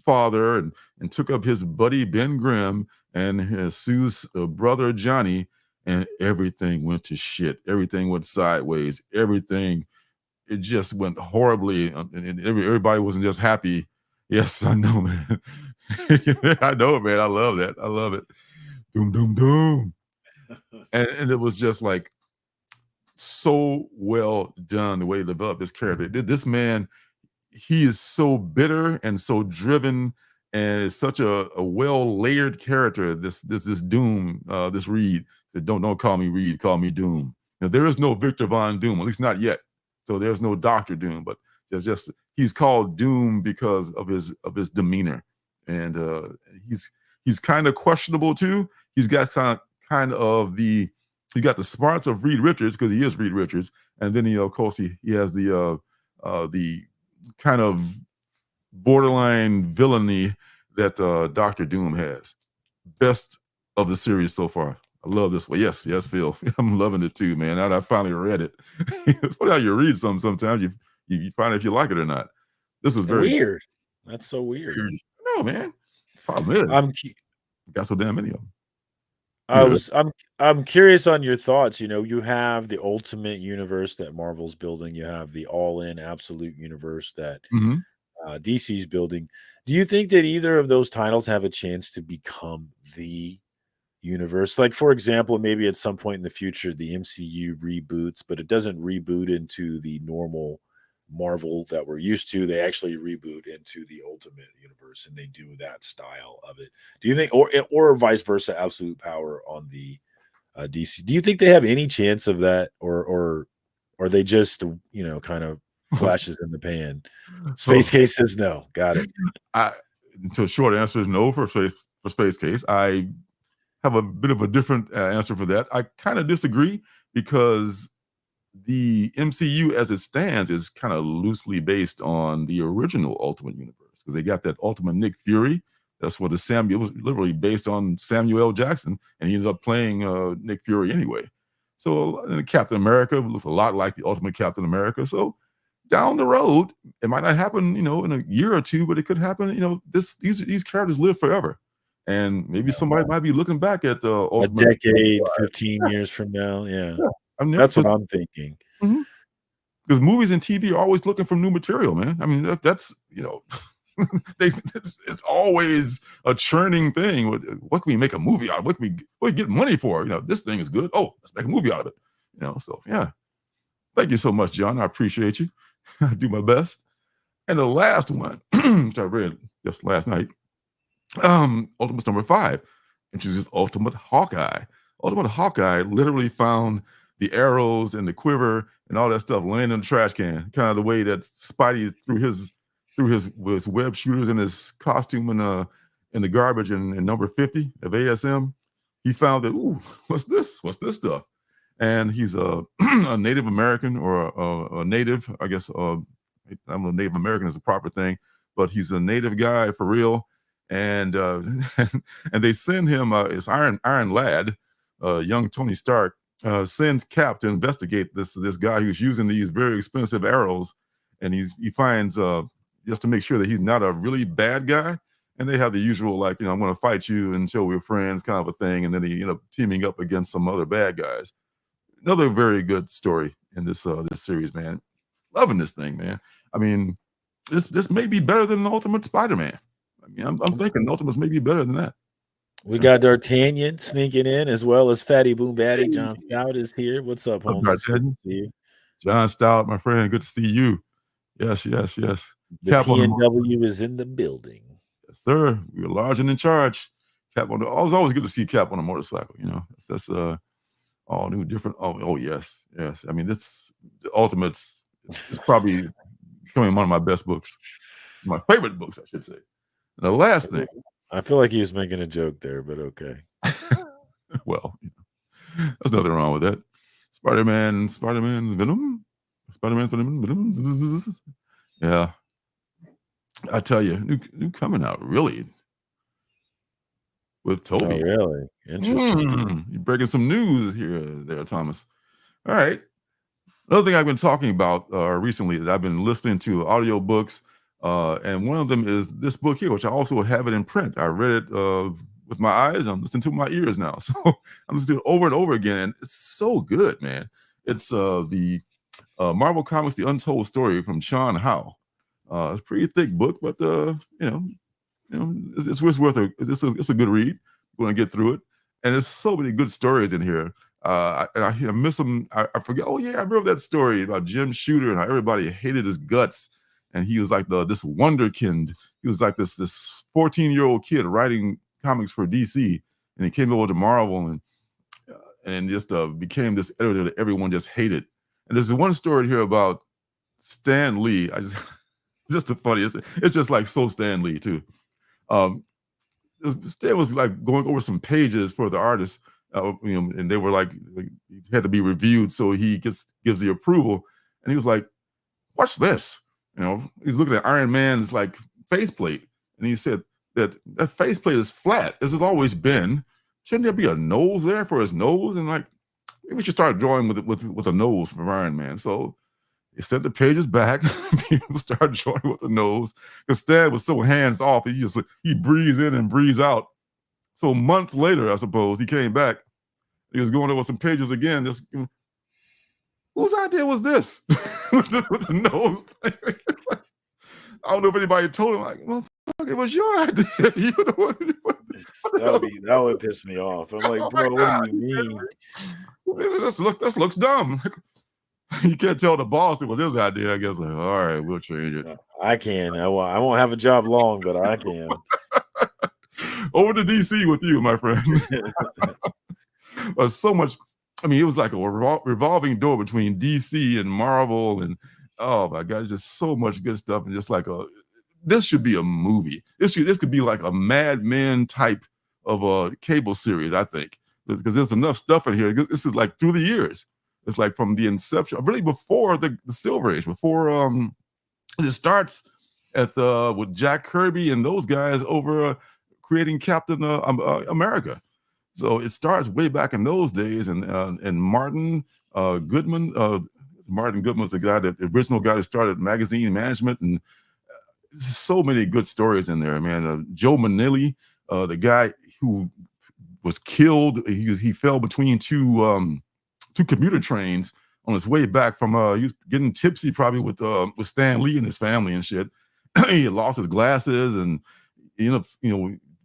Speaker 2: father and took up his buddy Ben Grimm and Sue's brother Johnny, and everything went to shit. Everything went sideways. It just went horribly, and everybody wasn't just happy. Yes, I know, man. I know, man. I love that. I love it. Doom, doom, doom. And it was just like so well done the way he developed this character. This man, he is so bitter and so driven, and is such a well layered character. This Doom, this Reed. Said, don't call me Reed, call me Doom. Now, there is no Victor Von Doom, at least not yet. So there's no Dr. Doom, but there's just he's called Doom because of his demeanor, and he's kind of questionable too. He's got kind of he got the smarts of Reed Richards because he is Reed Richards, and then of course he has the kind of borderline villainy that Dr. Doom has. Best of the series so far. I love this one. Yes, Phil. I'm loving it too, man. Now that I finally read it. It's funny how you read something sometimes you find if you like it or not. This is very
Speaker 1: weird. That's so weird.
Speaker 2: No, man. Problem is, got so damn many of them.
Speaker 1: I'm curious on your thoughts. You have the Ultimate Universe that Marvel's building. You have the all-in absolute universe that DC's building. Do you think that either of those titles have a chance to become the universe? Like, for example, maybe at some point in the future, the MCU reboots, but it doesn't reboot into the normal Marvel that we're used to. They actually reboot into the Ultimate Universe, and they do that style of it. Do you think, or vice versa, absolute power on the DC? Do you think they have any chance of that, or are they just kind of flashes in the pan? Space Case says no. Got it.
Speaker 2: So short answer is no for Space Case. I have a bit of a different answer for that. I kind of disagree because the MCU as it stands is kind of loosely based on the original Ultimate Universe, because they got that Ultimate Nick Fury. That's what it was literally based on Samuel L. Jackson, and he ended up playing Nick Fury anyway. So Captain America looks a lot like the Ultimate Captain America. So down the road, it might not happen, in a year or two, but it could happen. These characters live forever. And maybe somebody might be looking back at the Ultimate
Speaker 1: a decade, 15 years from now. Yeah. That's what I'm thinking.
Speaker 2: Because movies and TV are always looking for new material, man. I mean, that's it's always a churning thing. What can we make a movie out of? What can we get money for? This thing is good. Oh, let's make a movie out of it. So yeah. Thank you so much, John. I appreciate you. I do my best. And the last one, which I read just last night, Ultimate number 5, introduces Ultimate Hawkeye. Ultimate Hawkeye literally found the arrows and the quiver and all that stuff laying in the trash can, kind of the way that Spidey threw his web shooters and his costume in the garbage in number 50 of ASM. He found that, ooh, what's this stuff? And he's a Native American, or a native, I guess. I don't know, Native American is a proper thing, but he's a native guy for real. And and they send him it's Iron Lad, young Tony Stark, sends Cap to investigate this guy who's using these very expensive arrows, and he finds just to make sure that he's not a really bad guy, and they have the usual, like, I'm going to fight you until we're friends kind of a thing, and then they end up teaming up against some other bad guys. Another very good story in this this series, man. Loving this thing, man. I mean, this may be better than the Ultimate Spider-Man. I mean, I'm thinking Ultimates may be better than that.
Speaker 1: We got D'Artagnan sneaking in, as well as Fatty Boom Batty. John Stout is here. What's up, homies? Good to see you.
Speaker 2: John Stout, my friend. Good to see you. Yes.
Speaker 1: The PNW is in the building.
Speaker 2: Yes, sir. We're large and in charge. Cap on the. It's always good to see Cap on a motorcycle. That's all new, different. Oh yes. I mean, this the Ultimates. It's probably becoming one of my best books, my favorite books, I should say. And the last thing.
Speaker 1: I feel like he was making a joke there, but okay.
Speaker 2: Well, there's nothing wrong with that. Spider-Man's Venom. Spider-Man's Venom. Yeah. I tell you, new coming out, really. With Toby.
Speaker 1: Oh, really? Interesting.
Speaker 2: You're breaking some news here, there, Thomas. All right. Another thing I've been talking about recently is I've been listening to audiobooks. And one of them is this book here, which I also have it in print. I read it with my eyes. I'm listening to my ears now. So I'm listening to it over and over again. And it's so good, man. It's the Marvel Comics, The Untold Story from Sean Howe. It's a pretty thick book, but it's worth it. It's a good read. You want to get through it. And there's so many good stories in here. I miss them. I forget. Oh yeah, I remember that story about Jim Shooter and how everybody hated his guts. And he was like this wonderkind. He was like this 14-year-old kid writing comics for DC, and he came over to Marvel and just became this editor that everyone just hated. And there's one story here about Stan Lee. Just the funniest. It's just like so Stan Lee too. Stan was like going over some pages for the artist, and they were like had to be reviewed, so he gives the approval, and he was like, "What's this?" He's looking at Iron Man's like faceplate, and he said that faceplate is flat. This has always been. Shouldn't there be a nose there for his nose? And like, maybe we should start drawing with a nose for Iron Man. So he sent the pages back. People started drawing with the nose because Stan was so hands off. He breathes in and breathes out. So months later, I suppose, he came back. He was going over some pages again. Just, whose idea was this? with the nose thing. I don't know if anybody told him, like, well, fuck, it was your idea. You the one.
Speaker 1: That would piss me off. I'm like, bro, what do you mean?
Speaker 2: This looks dumb. You can't tell the boss it was his idea. I guess, like, all right, we'll change it.
Speaker 1: I can. I won't have a job long, but I can.
Speaker 2: Over to DC with you, my friend. So much. I mean, it was like a revolving door between DC and Marvel, and oh my God, just so much good stuff, and just like this should be a movie. This could be like a Mad Men type of a cable series, I think, because there's enough stuff in here. This is like through the years. It's like from the inception, really before the Silver Age, before it starts at with Jack Kirby and those guys over creating Captain America. So it starts way back in those days, and Martin Goodman. Martin Goodman was the original guy that started magazine management, and so many good stories in there, man. Joe Manilli, the guy who was killed, he fell between two commuter trains on his way back from he was getting tipsy probably with Stan Lee and his family and shit. He had lost his glasses and he ended up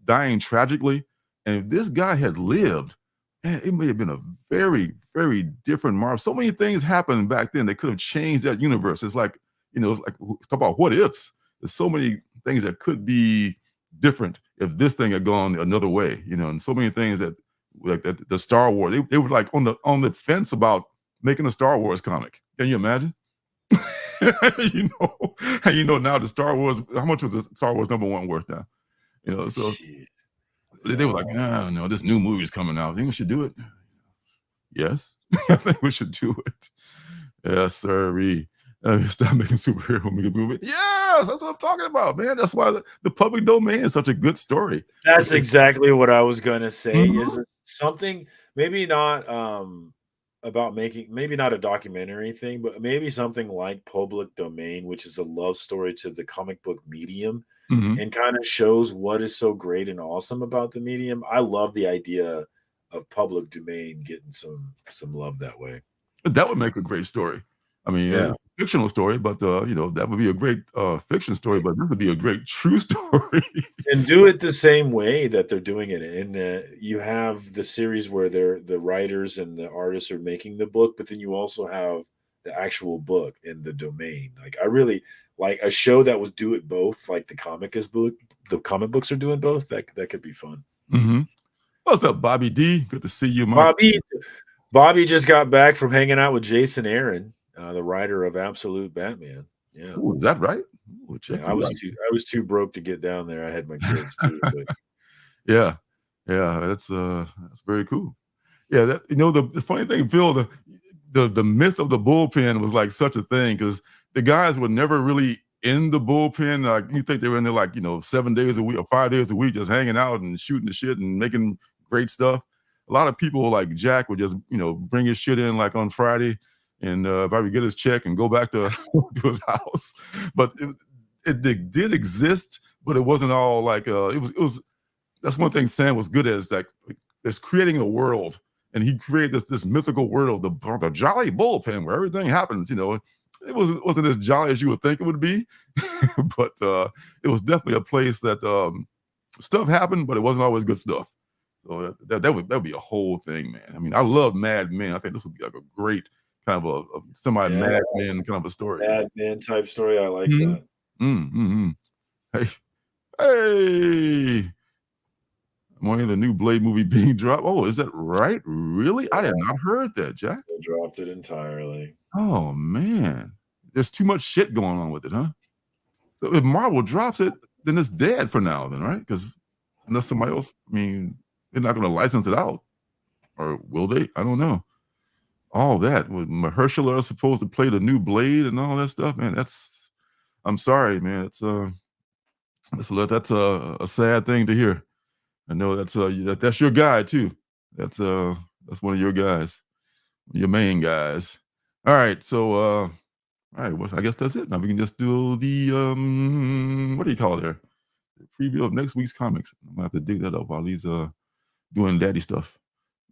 Speaker 2: dying tragically. And if this guy had lived, man, it may have been a very, very different Marvel. So many things happened back then that could have changed that universe. It's like, it's like talk about what ifs. There's so many things that could be different if this thing had gone another way, and so many things that like the Star Wars, they were like on the fence about making a Star Wars comic. Can you imagine? Now the Star Wars, how much was the Star Wars #1 worth now? So
Speaker 1: Shit.
Speaker 2: They were like, no, this new movie is coming out. I think we should do it. Yes, I think we should do it. Yes, sir. Stop making superhero movie. Yes, that's what I'm talking about, man. That's why the public domain is such a good story.
Speaker 1: That's exactly what I was gonna say. Is it something maybe not about making maybe not a documentary thing, but maybe something like Public Domain, which is a love story to the comic book medium
Speaker 2: Mhm.
Speaker 1: and kind of shows what is so great and awesome about the medium. I love the idea of Public Domain getting some love that way.
Speaker 2: That would make a great story. I mean,
Speaker 1: Yeah.
Speaker 2: a fictional story, but, that would be a great, fiction story, but this would be a great true story.
Speaker 1: And do it the same way that they're doing it in you have the series where the writers and the artists are making the book, but then you also have the actual book in the domain. Like I really like a show that was do it both, like the comic books are doing both. That could be fun.
Speaker 2: Mhm. What's up, Bobby D? Good to see you, my
Speaker 1: Bobby just got back from hanging out with Jason Aaron, the writer of Absolute Batman. Yeah.
Speaker 2: Ooh, is that right? Ooh, check
Speaker 1: Yeah,
Speaker 2: you out.
Speaker 1: I was too broke to get down there. I had my kids too, but
Speaker 2: Yeah. Yeah, that's very cool. Yeah, the funny thing, Phil, the myth of the bullpen was like such a thing because the guys were never really in the bullpen. Like you think they were in there like 7 days a week or 5 days a week, just hanging out and shooting the shit and making great stuff. A lot of people like Jack would just bring his shit in like on Friday and probably get his check and go back to, to his house. But it did exist, but it wasn't all like it was. That's one thing Sam was good at is like is creating a world, and he created this mythical world of the jolly bullpen where everything happens. It wasn't as jolly as you would think it would be, but it was definitely a place that stuff happened, but it wasn't always good stuff. So that would be a whole thing, man. I mean, I love Mad Men. I think this would be like a great kind of a semi Mad Men kind of a story.
Speaker 1: Mad Men type story. I like
Speaker 2: Mhm.
Speaker 1: that.
Speaker 2: Hey, hey. One of the new Blade movie being dropped. Oh, is that right? Really? I had not heard that, Jack.
Speaker 1: They dropped it entirely.
Speaker 2: Oh man, there's too much shit going on with it, huh? So if Marvel drops it, then it's dead for now, then, right? Because unless somebody else, I mean, they're not going to license it out, or will they? I don't know. All that with Mahershala is supposed to play the new Blade and all that stuff, man. I'm sorry, man. That's a sad thing to hear. I know that's your guy too. That's one of your guys, your main guys. All right, so all right, well, I guess that's it. Now we can just do the what do you call it there? The preview of next week's comics. I'm gonna have to dig that up while he's doing daddy stuff.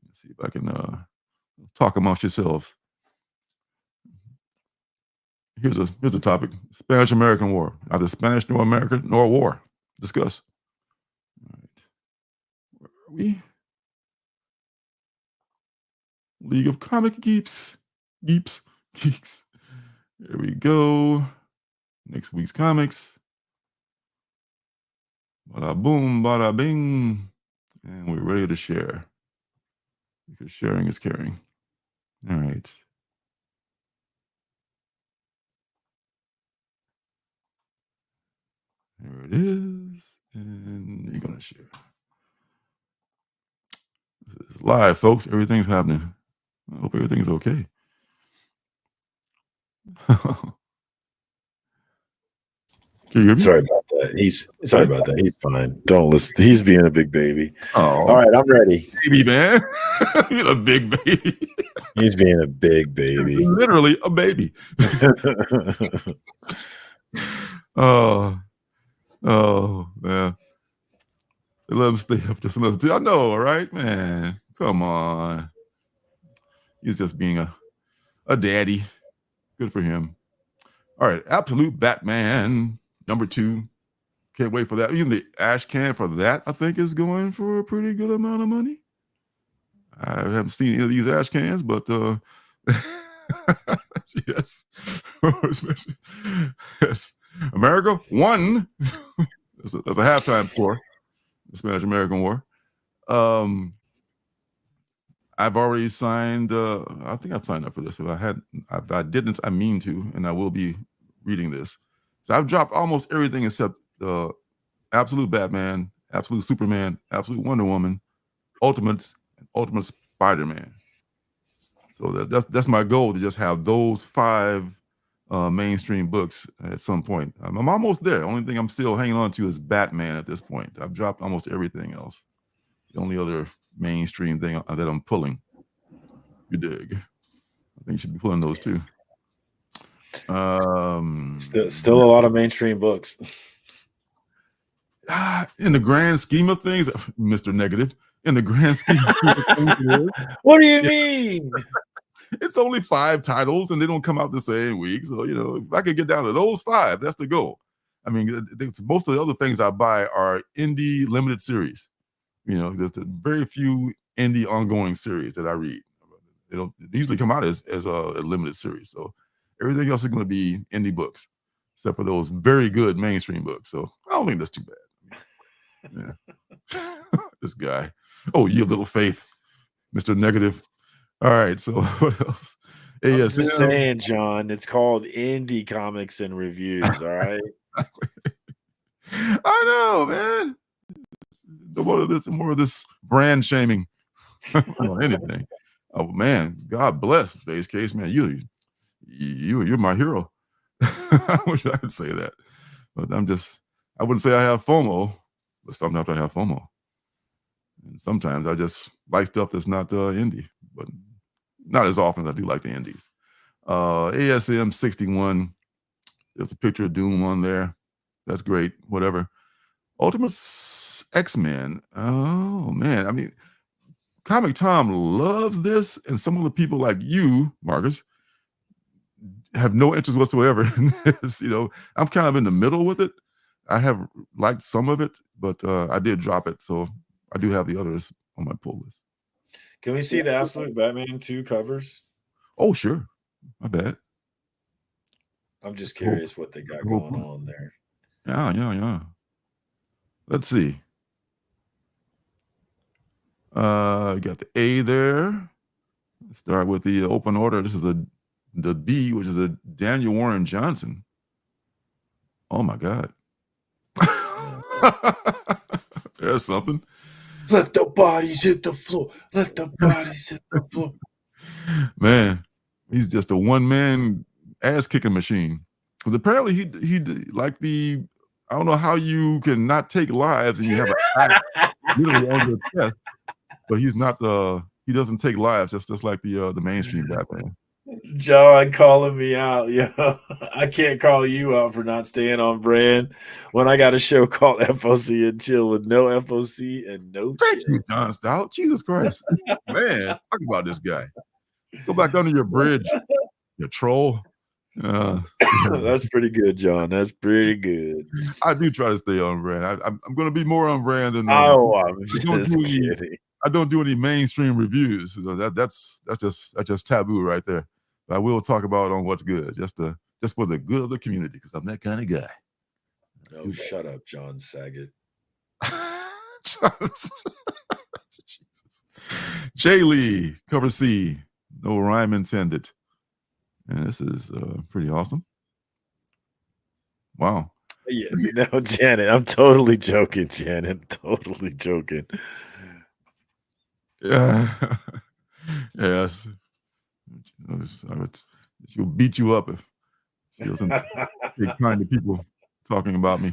Speaker 2: Let's see if I can talk amongst yourselves. Here's a topic: Spanish American War. Neither Spanish nor American nor war. Discuss. All right. Where are we? League of Comic Geeks. Geeks. There we go. Next week's comics. Bada boom, bada bing. And we're ready to share. Because sharing is caring. All right. There it is. And you're going to share. This is live, folks. Everything's happening. I hope everything's okay. Can you hear me?
Speaker 1: Sorry about that. Sorry about that. He's fine. Don't listen. He's being a big baby.
Speaker 2: Oh,
Speaker 1: all right, I'm ready.
Speaker 2: Baby man. He's a big baby.
Speaker 1: He's being a big baby.
Speaker 2: Literally a baby. Oh man. Let him stay up just another two. I know, right, man? Come on. He's just being a daddy. Good for him. All right, Absolute Batman #2. Can't wait for that. Even the ash can for that, I think, is going for a pretty good amount of money. I haven't seen any of these ash cans, but yes. Yes. America won. That's a halftime score. The Spanish American War. I've already signed. I think I've signed up for this. If I didn't, I mean to, and I will be reading this. So I've dropped almost everything except Absolute Batman, Absolute Superman, Absolute Wonder Woman, Ultimates, and Ultimate Spider-Man. So that's my goal, to just have those 5 mainstream books at some point. I'm almost there. Only thing I'm still hanging on to is Batman at this point. I've dropped almost everything else. The only other mainstream thing that I'm pulling. You dig? I think you should be pulling those too.
Speaker 1: Still a lot of mainstream books.
Speaker 2: In the grand scheme of things, Mr. Negative, in the grand scheme of things,
Speaker 1: what do you mean?
Speaker 2: It's only 5 titles and they don't come out the same week. So, if I could get down to those 5, that's the goal. I mean, most of the other things I buy are indie limited series. There's very few indie ongoing series that I read. They usually come out as a limited series. So everything else is going to be indie books, except for those very good mainstream books. So I don't think that's too bad. Yeah. This guy. Oh, you have little faith, Mr. Negative. All right. So what else?
Speaker 1: I'm just saying, John, it's called Indie Comics and Reviews. All right.
Speaker 2: I know, man. More of this brand shaming on anything. Oh man, God bless Base Case, man. You're my hero. I wish I could say that, but I wouldn't say I have FOMO, but sometimes I have FOMO. And sometimes I just like stuff that's not indie, but not as often as I do like the indies. ASM 61. There's a picture of Doom on there. That's great. Whatever. Ultimate X-Men. Oh man, I mean, Comic Tom loves this, and some of the people like you, Marcus, have no interest whatsoever in this. I'm kind of in the middle with it. I have liked some of it, but I did drop it, so I do have the others on my pull list.
Speaker 1: Can we see the Absolute Batman 2 covers?
Speaker 2: Oh, sure. My bad.
Speaker 1: I'm just curious what they got going on there.
Speaker 2: Yeah. Let's see. You got the A there. Let's start with the open order. This is the B, which is a Daniel Warren Johnson. Oh my God. There's something.
Speaker 1: Let the bodies hit the floor. Let the bodies hit the floor.
Speaker 2: Man, he's just a one-man ass-kicking machine. Because apparently he like I don't know how you can not take lives and you have a literally on your chest, but he's not he doesn't take lives just like the mainstream Batman.
Speaker 1: John calling me out, yo. I can't call you out for not staying on brand when I got a show called FOC and Chill with no FOC and no
Speaker 2: Thank
Speaker 1: chill.
Speaker 2: you, John Stout. Jesus Christ. Man, talk about this guy. Go back under your bridge, you troll.
Speaker 1: That's pretty good, John. That's pretty good.
Speaker 2: I do try to stay on brand. I'm going to be more on brand than
Speaker 1: I'm just kidding.
Speaker 2: I don't do any mainstream reviews. That's just taboo right there. But I will talk about on what's good, just for the good of the community, because I'm that kind of guy.
Speaker 1: Oh, shut up, John Saget.
Speaker 2: Jesus. Jay Lee, cover C, no rhyme intended. And this is pretty awesome. Wow.
Speaker 1: Yeah, Janet, I'm totally joking, Janet. Totally joking.
Speaker 2: Yeah. Yes. She'll beat you up if she doesn't take time to people talking about me.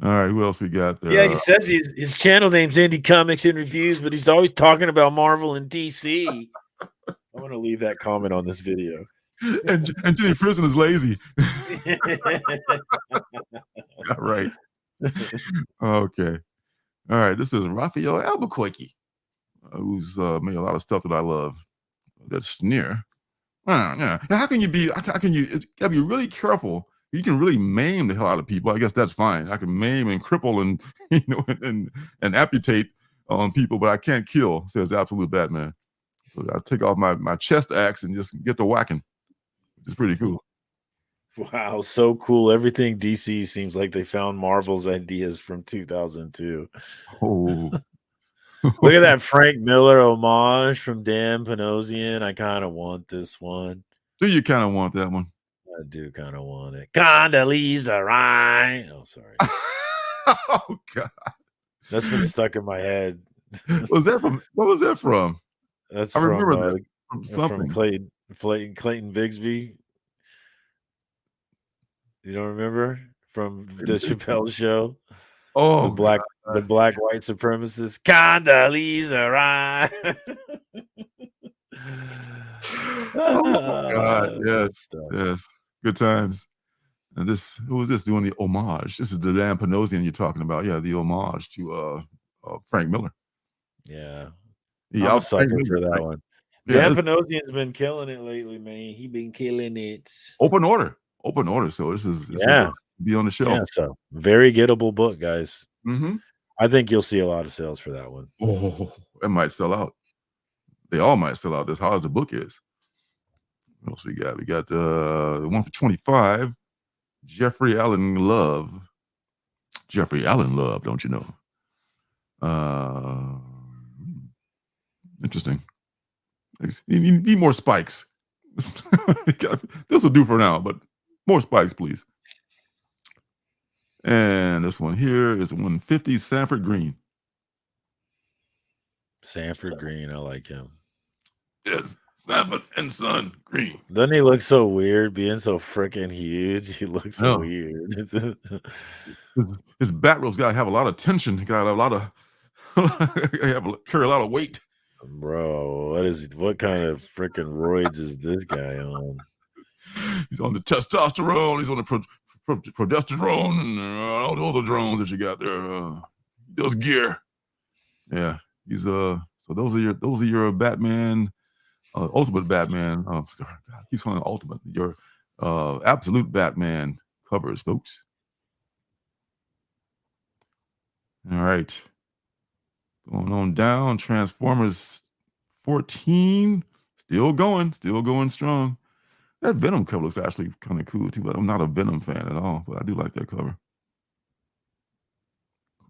Speaker 2: All right, who else we got there?
Speaker 1: Yeah, he says his channel name's Indie Comics and Reviews, but he's always talking about Marvel and DC. I'm going to leave that comment on this video.
Speaker 2: And Jenny Frison is lazy. Right. Okay. All right, this is Raphael Albuquerque, who's made a lot of stuff that I love. That's Sneer. Yeah. How can you gotta be really careful. You can really maim the hell out of people. I guess that's fine. I can maim and cripple and and amputate on people, but I can't kill, says Absolute Batman. So I take off my chest axe and just get to whacking. Which is pretty cool.
Speaker 1: Wow, so cool. Everything DC seems like they found Marvel's ideas from 2002.
Speaker 2: Oh.
Speaker 1: Look at that Frank Miller homage from Dan Panosian. I kind of want this one.
Speaker 2: Do you kind of want that one?
Speaker 1: I do kind of want it. Condoleezza Rice. Oh, sorry.
Speaker 2: Oh, God.
Speaker 1: That's been stuck in my head.
Speaker 2: What was that from?
Speaker 1: That's
Speaker 2: I remember that from something.
Speaker 1: From Clayton Bigsby. You don't remember? From the Chappelle Show?
Speaker 2: Oh,
Speaker 1: the black white supremacist Condoleezza Rice.
Speaker 2: Oh my God.
Speaker 1: Good
Speaker 2: Yes.
Speaker 1: stuff.
Speaker 2: Yes. Good times. And this, who is this doing the homage? This is the Dan Panosian you're talking about. Yeah, the homage to Frank Miller.
Speaker 1: Yeah.
Speaker 2: Yeah,
Speaker 1: I'm a sucker for that
Speaker 2: Frank.
Speaker 1: one.
Speaker 2: Yeah,
Speaker 1: Dan Panosian's been killing it lately, man. He been killing it.
Speaker 2: open order. Open order. So this is
Speaker 1: Yeah.
Speaker 2: be on the shelf.
Speaker 1: Yeah, so very gettable book, guys.
Speaker 2: Mm-hmm.
Speaker 1: I think you'll see a lot of sales for that one.
Speaker 2: Oh, it might sell out. They all might sell out as hard as the book is. What else we got? We got the one for 25. Jeffrey Allen Love. Jeffrey Allen Love, don't you know? Interesting. You need more spikes. This will do for now, but more spikes, please. And this one here is 150 Sanford Green.
Speaker 1: Sanford Green, I like him.
Speaker 2: Yes, Sanford and Son Green.
Speaker 1: Doesn't he look so weird being so freaking huge? He looks
Speaker 2: No.
Speaker 1: weird.
Speaker 2: His bat rope's got to have a lot of tension. He got to have a lot of carry a lot of weight.
Speaker 1: Bro, what kind of freaking roids is this guy on?
Speaker 2: He's on the testosterone. He's on the progesterone and all the other drones that you got there. He does gear. Yeah, he's so those are your Batman, Ultimate Batman. God, I keep saying Ultimate. Your absolute Batman covers, folks. All right, going on down. Transformers 14, still going strong. That Venom cover looks actually kind of cool too, but I'm not a Venom fan at all. But I do like that cover.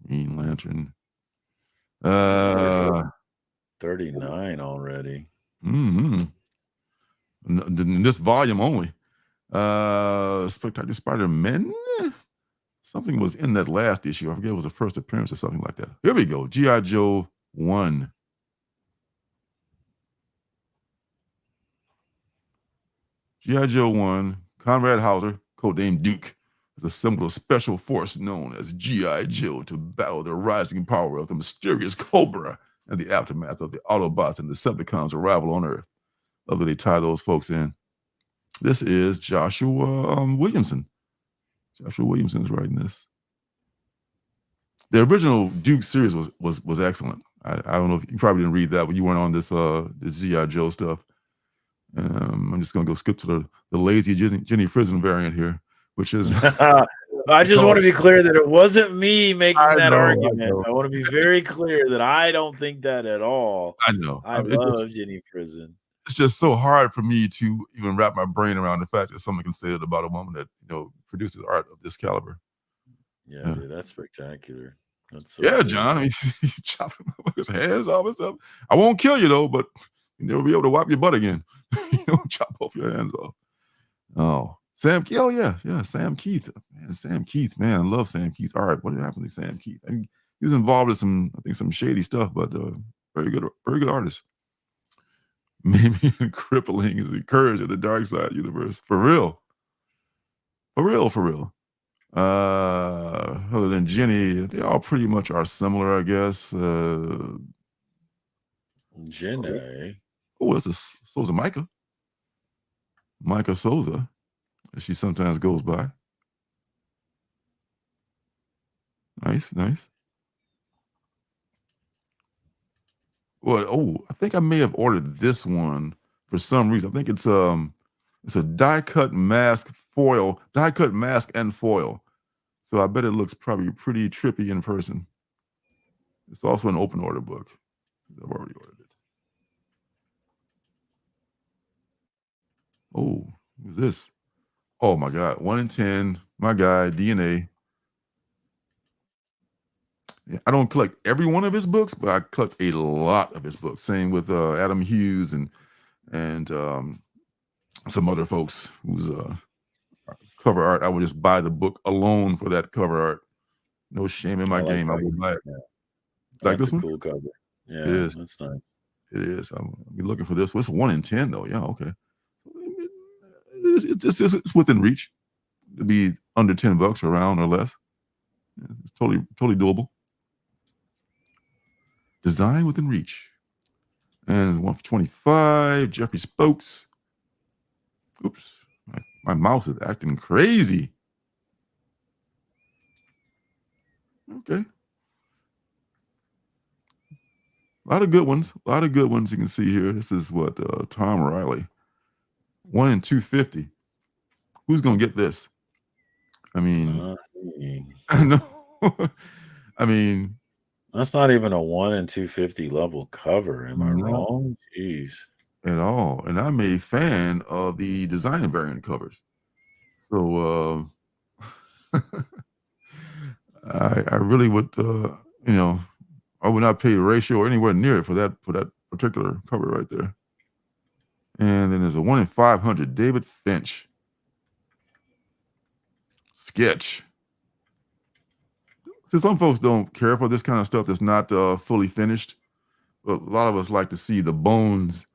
Speaker 2: Green Lantern.
Speaker 1: 39 already.
Speaker 2: Mm-hmm. In this volume only. Spectacular Spider-Man. Something was in that last issue. I forget it was the first appearance or something like that. Here we go. G.I. Joe 1. G.I. Joe 1. Conrad Hauser, codenamed Duke, has assembled a special force known as G.I. Joe to battle the rising power of the mysterious Cobra and the aftermath of the Autobots and Decepticons' arrival on Earth. Love that they tie those folks in. This is Joshua Williamson. Joshua Williamson's writing this. The original Duke series was excellent. I don't know if you probably didn't read that, but you weren't on this G.I. Joe stuff. I'm just gonna go skip to the lazy Jenny Frison variant here, which is.
Speaker 1: I just want to be clear that it wasn't me making that argument. I want to be very clear that I don't think that at all.
Speaker 2: I know.
Speaker 1: I love Jenny Frison.
Speaker 2: It's just so hard for me to even wrap my brain around the fact that someone can say it about a woman that produces art of this caliber.
Speaker 1: Yeah. Dude, that's spectacular. That's so
Speaker 2: cool. John. I mean, you chop his hands off and stuff. I won't kill you though, but you'll never be able to wipe your butt again. You don't chop both your hands off. Oh, Sam. Oh yeah, Sam Keith. Man, Sam Keith. Man, I love Sam Keith's art. What happened to Sam Keith? I mean, he was involved in some shady stuff, but very good artist. Maybe crippling is the courage of the dark side universe. For real. Other than Jenny, they all pretty much are similar, I guess.
Speaker 1: Jenny.
Speaker 2: Oh, that's Souza Micah. Micah Souza, as she sometimes goes by. Nice. Well, I think I may have ordered this one for some reason. I think it's a die-cut mask and foil. So I bet it looks probably pretty trippy in person. It's also an open order book. I've already ordered it. Oh, who's this? Oh my God, 1 in 10. My guy, DNA. I don't collect every one of his books, but I collect a lot of his books. Same with Adam Hughes and some other folks whose cover art. I would just buy the book alone for that cover art. No shame in my game. I will buy it.
Speaker 1: Yeah.
Speaker 2: Like this one?
Speaker 1: Cool cover. Yeah,
Speaker 2: it is.
Speaker 1: That's nice.
Speaker 2: It is. I'll be looking for this. What's 1 in 10 though? Yeah, okay. It's within reach. It'd be under $10 around or less. It's totally doable. Design within reach. And 1 for 25. Jeffrey Spokes. Oops, my mouse is acting crazy. Okay. A lot of good ones. A lot of good ones you can see here. This is what Tom Riley. 1 in 250. Who's gonna get this? I mean, I know. I mean,
Speaker 1: that's not even a 1 in 250 level cover. Am I
Speaker 2: No.
Speaker 1: wrong? Jeez.
Speaker 2: At all. And I'm a fan of the design variant covers. So I really would I would not pay a ratio or anywhere near it for that particular cover right there. And then there's a 1 in 500 David Finch sketch. See, some folks don't care for this kind of stuff that's not fully finished, but a lot of us like to see the bones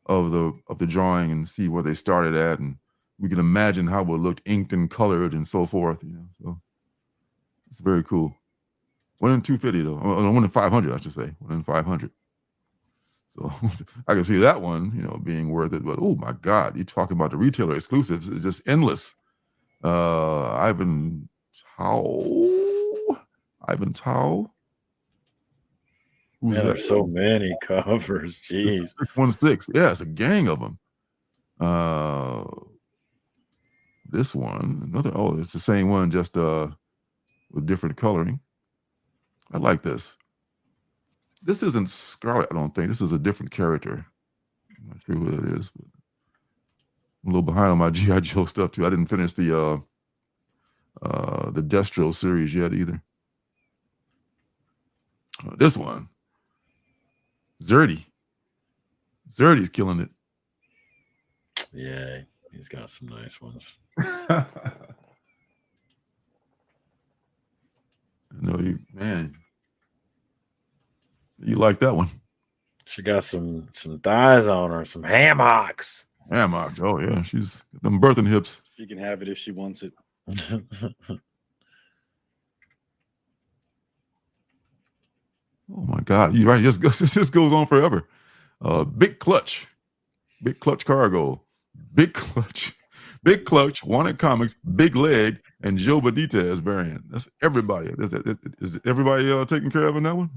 Speaker 2: of the drawing and see where they started at, and we can imagine how it looked inked and colored and so forth. So it's very cool. 1 in 250 though. 1 in 500, I should say. 1 in 500. So I can see that one, being worth it. But oh my God, you're talking about the retailer exclusives. It's just endless. Ivan Tao. Who's
Speaker 1: Man,
Speaker 2: that?
Speaker 1: there's so many covers. Jeez.
Speaker 2: 616. Yeah, it's a gang of them. This one, another. Oh, it's the same one, just with different coloring. I like this. This isn't Scarlet, I don't think. This is a different character. I'm not sure who that is, but I'm a little behind on my G.I. Joe stuff too. I didn't finish the Destro series yet either. This one, Zerdy. Zerdy's killing it.
Speaker 1: Yeah, he's got some nice ones.
Speaker 2: You like that one.
Speaker 1: She got some thighs on her, some ham hocks.
Speaker 2: Ham hocks. Oh yeah, she's got them birthing hips.
Speaker 5: She can have it if she wants it.
Speaker 2: Oh my God, you're right. It just goes on forever. Big clutch cargo, big clutch, wanted comics, big leg, and Joe Benitez variant. That's everybody. Is everybody taken care of in that one?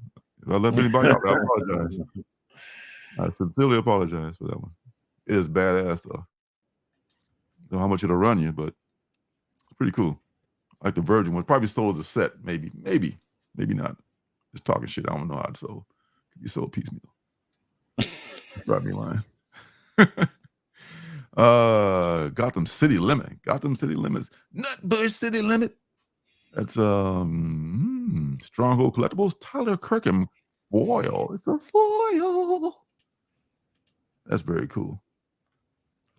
Speaker 2: If I left anybody out, I apologize. I sincerely apologize for that one. It is badass though. Don't know how much it'll run you, but it's pretty cool. Like the Virgin one, probably sold as a set, maybe not. Just talking shit. I don't know how it's sold. Could be sold piecemeal. Drive me lying. Gotham City Limits. Nutbush City Limit. That's Stronghold Collectibles. Tyler Kirkham foil. It's a foil. That's very cool.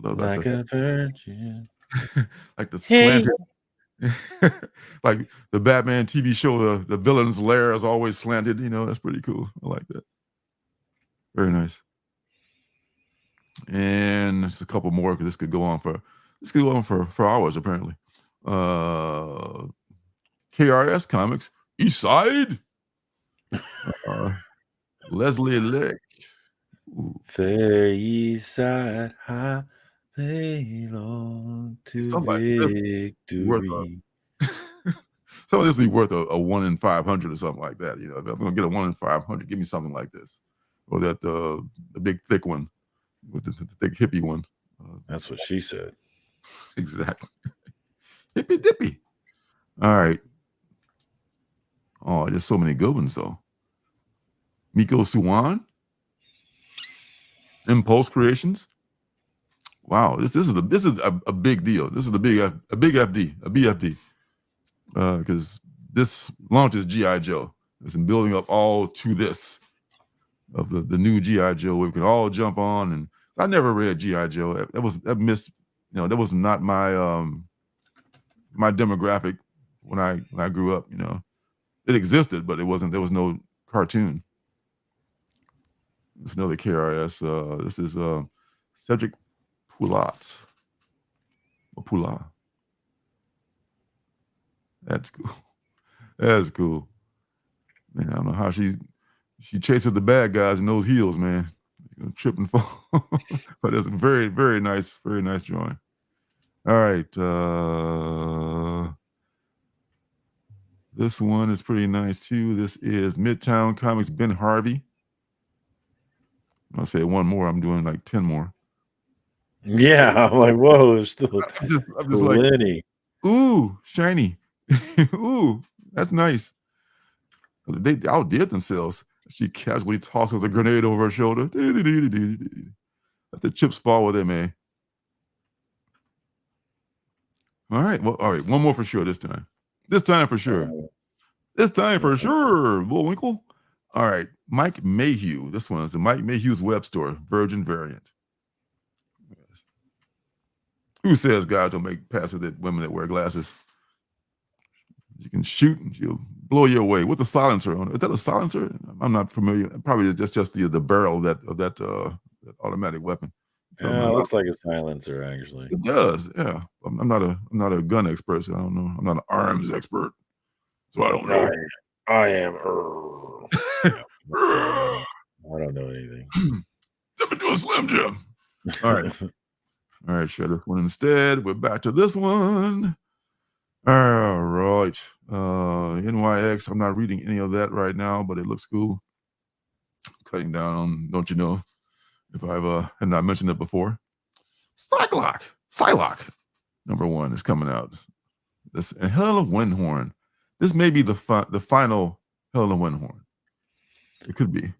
Speaker 2: Love that.
Speaker 1: Like a virgin.
Speaker 2: Like the slanted. Like the Batman TV show, the villain's lair is always slanted. That's pretty cool. I like that. Very nice. And there's a couple more because this could go on for hours apparently. KRS Comics, East Side. Leslie Lick.
Speaker 1: Fair East Side High, belong to victory.
Speaker 2: Some of this would be worth a 1 in 500 or something like that. If I'm gonna get a 1 in 500, give me something like this, or that the big thick one with the thick hippie one.
Speaker 1: That's what she said.
Speaker 2: Exactly. Hippy dippy. All right. Oh, there's so many good ones though. Miko Suwan, Impulse Creations. Wow, this is a big deal. This is a big FD, a BFD. Because this launches G.I. Joe. It's been building up all to this of the new G.I. Joe. We can all jump on, and I never read G.I. Joe. That was not my my demographic when I grew up. It existed, but there was no cartoon. It's another KRS. This is Cedric Poulat. Poula. That's cool. That's cool. Man, I don't know how she chases the bad guys in those heels, man. Trip and fall. But it's very, very nice drawing. All right. This one is pretty nice too. This is Midtown Comics Ben Harvey. I'll say one more. I'm doing like 10 more.
Speaker 1: Yeah, I'm like, whoa, there's still
Speaker 2: I'm just like,
Speaker 1: plenty.
Speaker 2: ooh, shiny. Ooh, that's nice. They outdid themselves. She casually tosses a grenade over her shoulder. Let the chips fall where they may. All right. Well, all right. One more for sure this time. This time for sure. This time for sure. Bullwinkle. All right. Mike Mayhew. This one is the Mike Mayhew's web store, Virgin variant. Who says guys don't make passes at women that wear glasses? You can shoot and she'll blow you away with a silencer on it. Is that a silencer? I'm not familiar. Probably just the barrel of that automatic weapon.
Speaker 1: Yeah, it looks like a silencer, actually.
Speaker 2: It does, yeah. I'm not a gun expert, so I don't know. I'm not an arms expert, so I don't know.
Speaker 1: I am. I don't know anything.
Speaker 2: Step into a Slim Jim. All right. All right, share this one instead. We're back to this one. All right. NYX. I'm not reading any of that right now, but it looks cool. Cutting down on, don't you know, if I've had not mentioned it before. Psylocke. Number 1 is coming out. This and Helena Windhorn. This may be the final Helena Windhorn. It could be.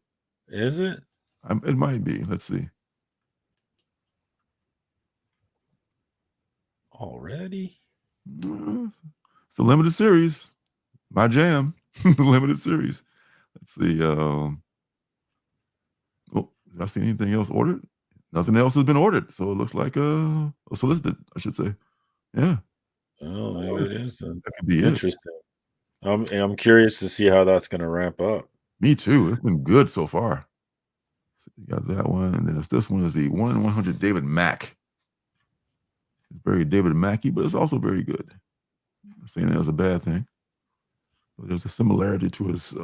Speaker 1: Is it?
Speaker 2: It might be. Let's see.
Speaker 1: Already?
Speaker 2: It's a limited series. My jam. Limited series. Let's see. Oh, did I see anything else ordered? Nothing else has been ordered. So it looks like solicited, I should say. Yeah.
Speaker 1: Oh, maybe it is.
Speaker 2: That could be
Speaker 1: interesting. I'm curious to see how that's going to ramp up.
Speaker 2: Me too. It's been good so far. So you got that one, and then this one is the 1/100 David Mack. It's very David Mackey, but it's also very good. I'm not saying that was a bad thing. But there's a similarity to his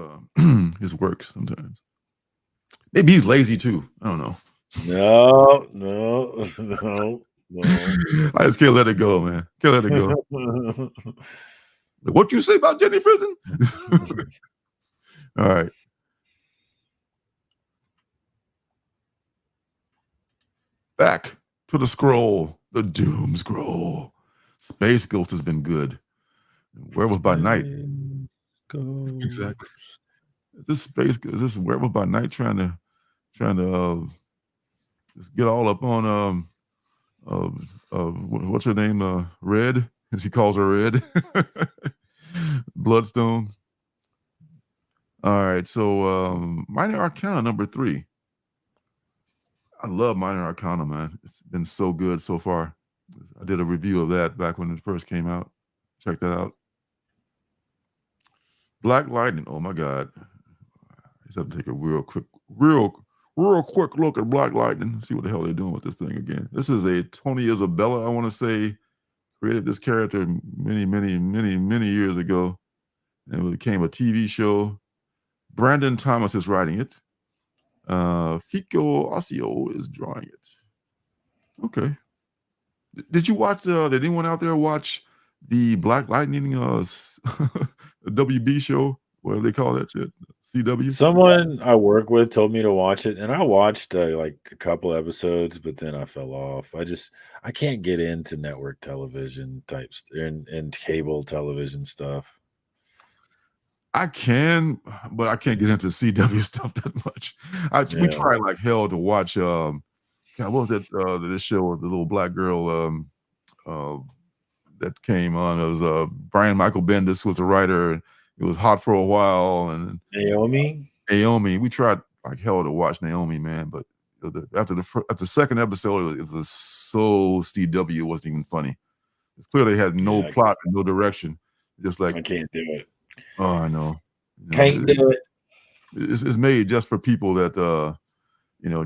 Speaker 2: his work sometimes. Maybe he's lazy too. I don't know.
Speaker 1: No.
Speaker 2: I just can't let it go, man. Can't let it go. What you say about Jenny Prison? All right. Back to the scroll, the Doom Scroll. Space Ghost has been good. Werewolf by Night. Exactly. Is this Werewolf by Night trying to just get all up on what's her name? Red, as he calls her Red. Bloodstone. All right, so Minor Arcana number 3. I love Minor Arcana, man. It's been so good so far. I did a review of that back when it first came out. Check that out. Black Lightning. Oh my God. I just have to take a real quick look at Black Lightning. See what the hell they're doing with this thing again. This is a Tony Isabella, I want to say, created this character many years ago. And it became a TV show. Brandon Thomas is writing it. Fico Ossio is drawing it. Okay. Did you watch? Did anyone out there watch the Black Lightning WB show? What do they call that shit? CW?
Speaker 1: Someone I work with told me to watch it, and I watched like a couple episodes, but then I fell off. I can't get into network television types and cable television stuff.
Speaker 2: I can, but I can't get into CW stuff that much. We tried like hell to watch. God, what was that? This show with the little black girl that came on. It was Brian Michael Bendis was a writer. It was hot for a while, and Naomi. We tried like hell to watch Naomi, man, but after the second episode, it was so CW. It wasn't even funny. It's clear they had no plot and no direction. Just like
Speaker 1: I can't do it.
Speaker 2: Oh, I know.
Speaker 1: Can't do it.
Speaker 2: It's made just for people that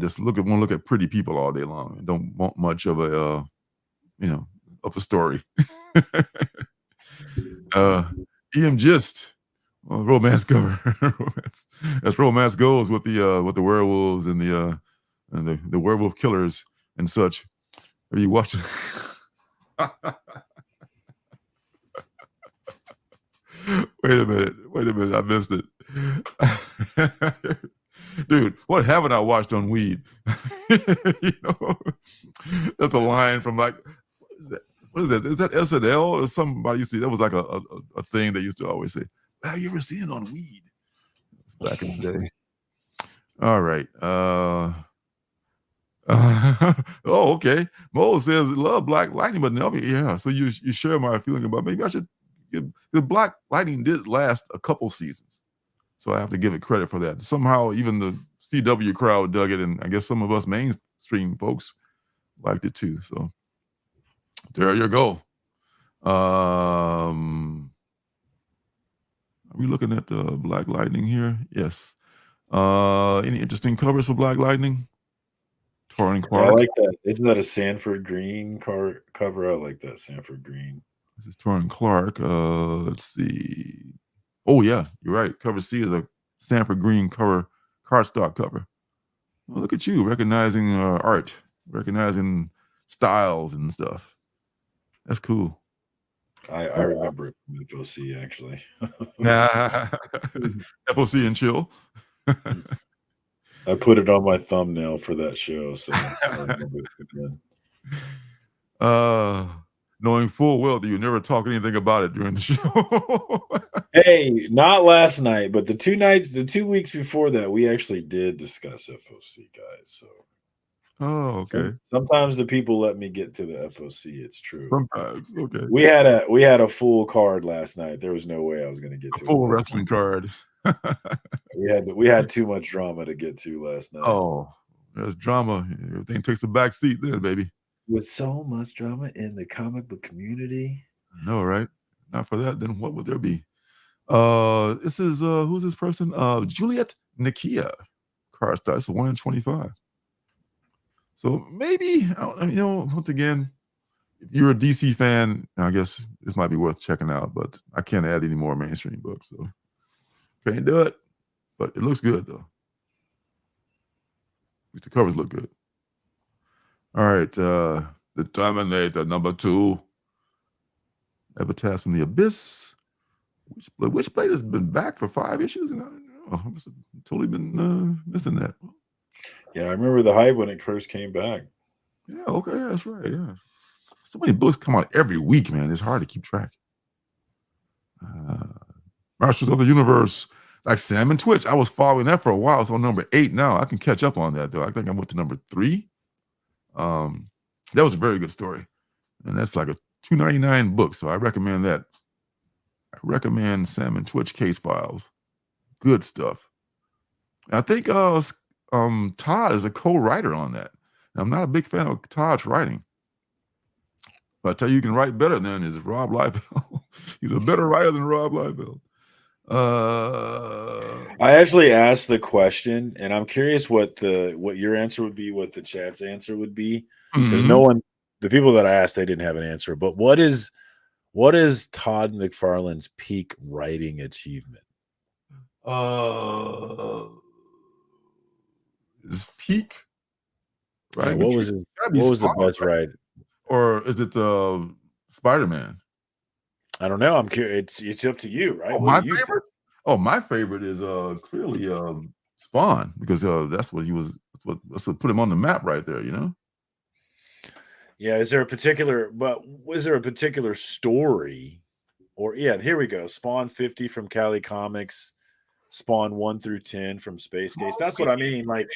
Speaker 2: just want to look at pretty people all day long and don't want much of a of a story. EM Gist, romance cover. As romance goes with the werewolves and the werewolf killers and such. Are you watching? Wait a minute, I missed it. Dude, what haven't I watched on weed? You know, that's a line from like, what is that? Is that SNL or somebody used to? That was like a thing they used to always say. Have you ever seen it on weed? It's back in the day. All right. Oh, okay. Mo says love Black Lightning, but no, yeah. So you share my feeling about maybe I should. The Black Lightning did last a couple seasons, so I have to give it credit for that. Somehow, even the CW crowd dug it, and I guess some of us mainstream folks liked it too. So there you go. Are we looking at the Black Lightning here? Yes. Any interesting covers for Black Lightning? Torrin
Speaker 1: Yeah, I
Speaker 2: Clark.
Speaker 1: like that. Isn't that a Sanford Green cover? I like that Sanford Green.
Speaker 2: This is Torrin Clark. Let's see. Oh yeah, you're right. Cover C is a Sanford Green cover, cardstock cover. Well, look at you recognizing art, recognizing styles and stuff. That's cool.
Speaker 1: I remember it from FOC actually.
Speaker 2: FOC and chill.
Speaker 1: I put it on my thumbnail for that show, so I remember it again.
Speaker 2: Knowing full well that you never talk anything about it during the show.
Speaker 1: Hey, not last night, but the 2 weeks before that, we actually did discuss FOC, guys. So,
Speaker 2: okay.
Speaker 1: Sometimes the people let me get to the FOC. It's true.
Speaker 2: Sometimes, okay.
Speaker 1: We had a full card last night. There was no way I was going to get to
Speaker 2: a full wrestling card.
Speaker 1: we had too much drama to get to last night.
Speaker 2: Oh, there's drama. Everything takes a back seat then, baby.
Speaker 1: With so much drama in the comic book community.
Speaker 2: I know, right? Not for that, then what would there be? This is who's this person? Juliet Nikia. Cardstock. It's 1 in 25. So maybe, once again, if you're a DC fan, I guess this might be worth checking out, but I can't add any more mainstream books, so can't do it. But it looks good though. At least the covers look good. All right, the Terminator #2. Epitaph from the Abyss. Witchblade has been back for 5 issues, and I don't know. I've totally been missing that.
Speaker 1: Yeah, I remember the hype when it first came back.
Speaker 2: Yeah, okay, that's right. Yeah, so many books come out every week, man. It's hard to keep track. Masters of the Universe, like Sam and Twitch. I was following that for a while. It's on number 8 now. I can catch up on that though. I think I went to number 3. That was a very good story, and that's like a $2.99 book. So I recommend that. I recommend Sam and Twitch Case Files. Good stuff. I think Todd is a co-writer on that. I'm not a big fan of Todd's writing, but I tell you can write better than is Rob Liefeld. He's a better writer than Rob Liefeld.
Speaker 1: I actually asked the question, and I'm curious what your answer would be, what the chat's answer would be, because the people that I asked, they didn't have an answer. But what is Todd McFarlane's peak writing achievement?
Speaker 2: His peak, right?
Speaker 1: Yeah, what was the best write?
Speaker 2: Or is it Spider-Man?
Speaker 1: I don't know. I'm curious. It's up to you, right?
Speaker 2: Oh, my favorite? Oh, my favorite is clearly Spawn, because that's what he was. That's what put him on the map right there, you know?
Speaker 1: Yeah, is there a particular story? Or yeah, here we go. Spawn 50 from Cali Comics, Spawn 1 through 10 from Space Case. That's what I mean. Like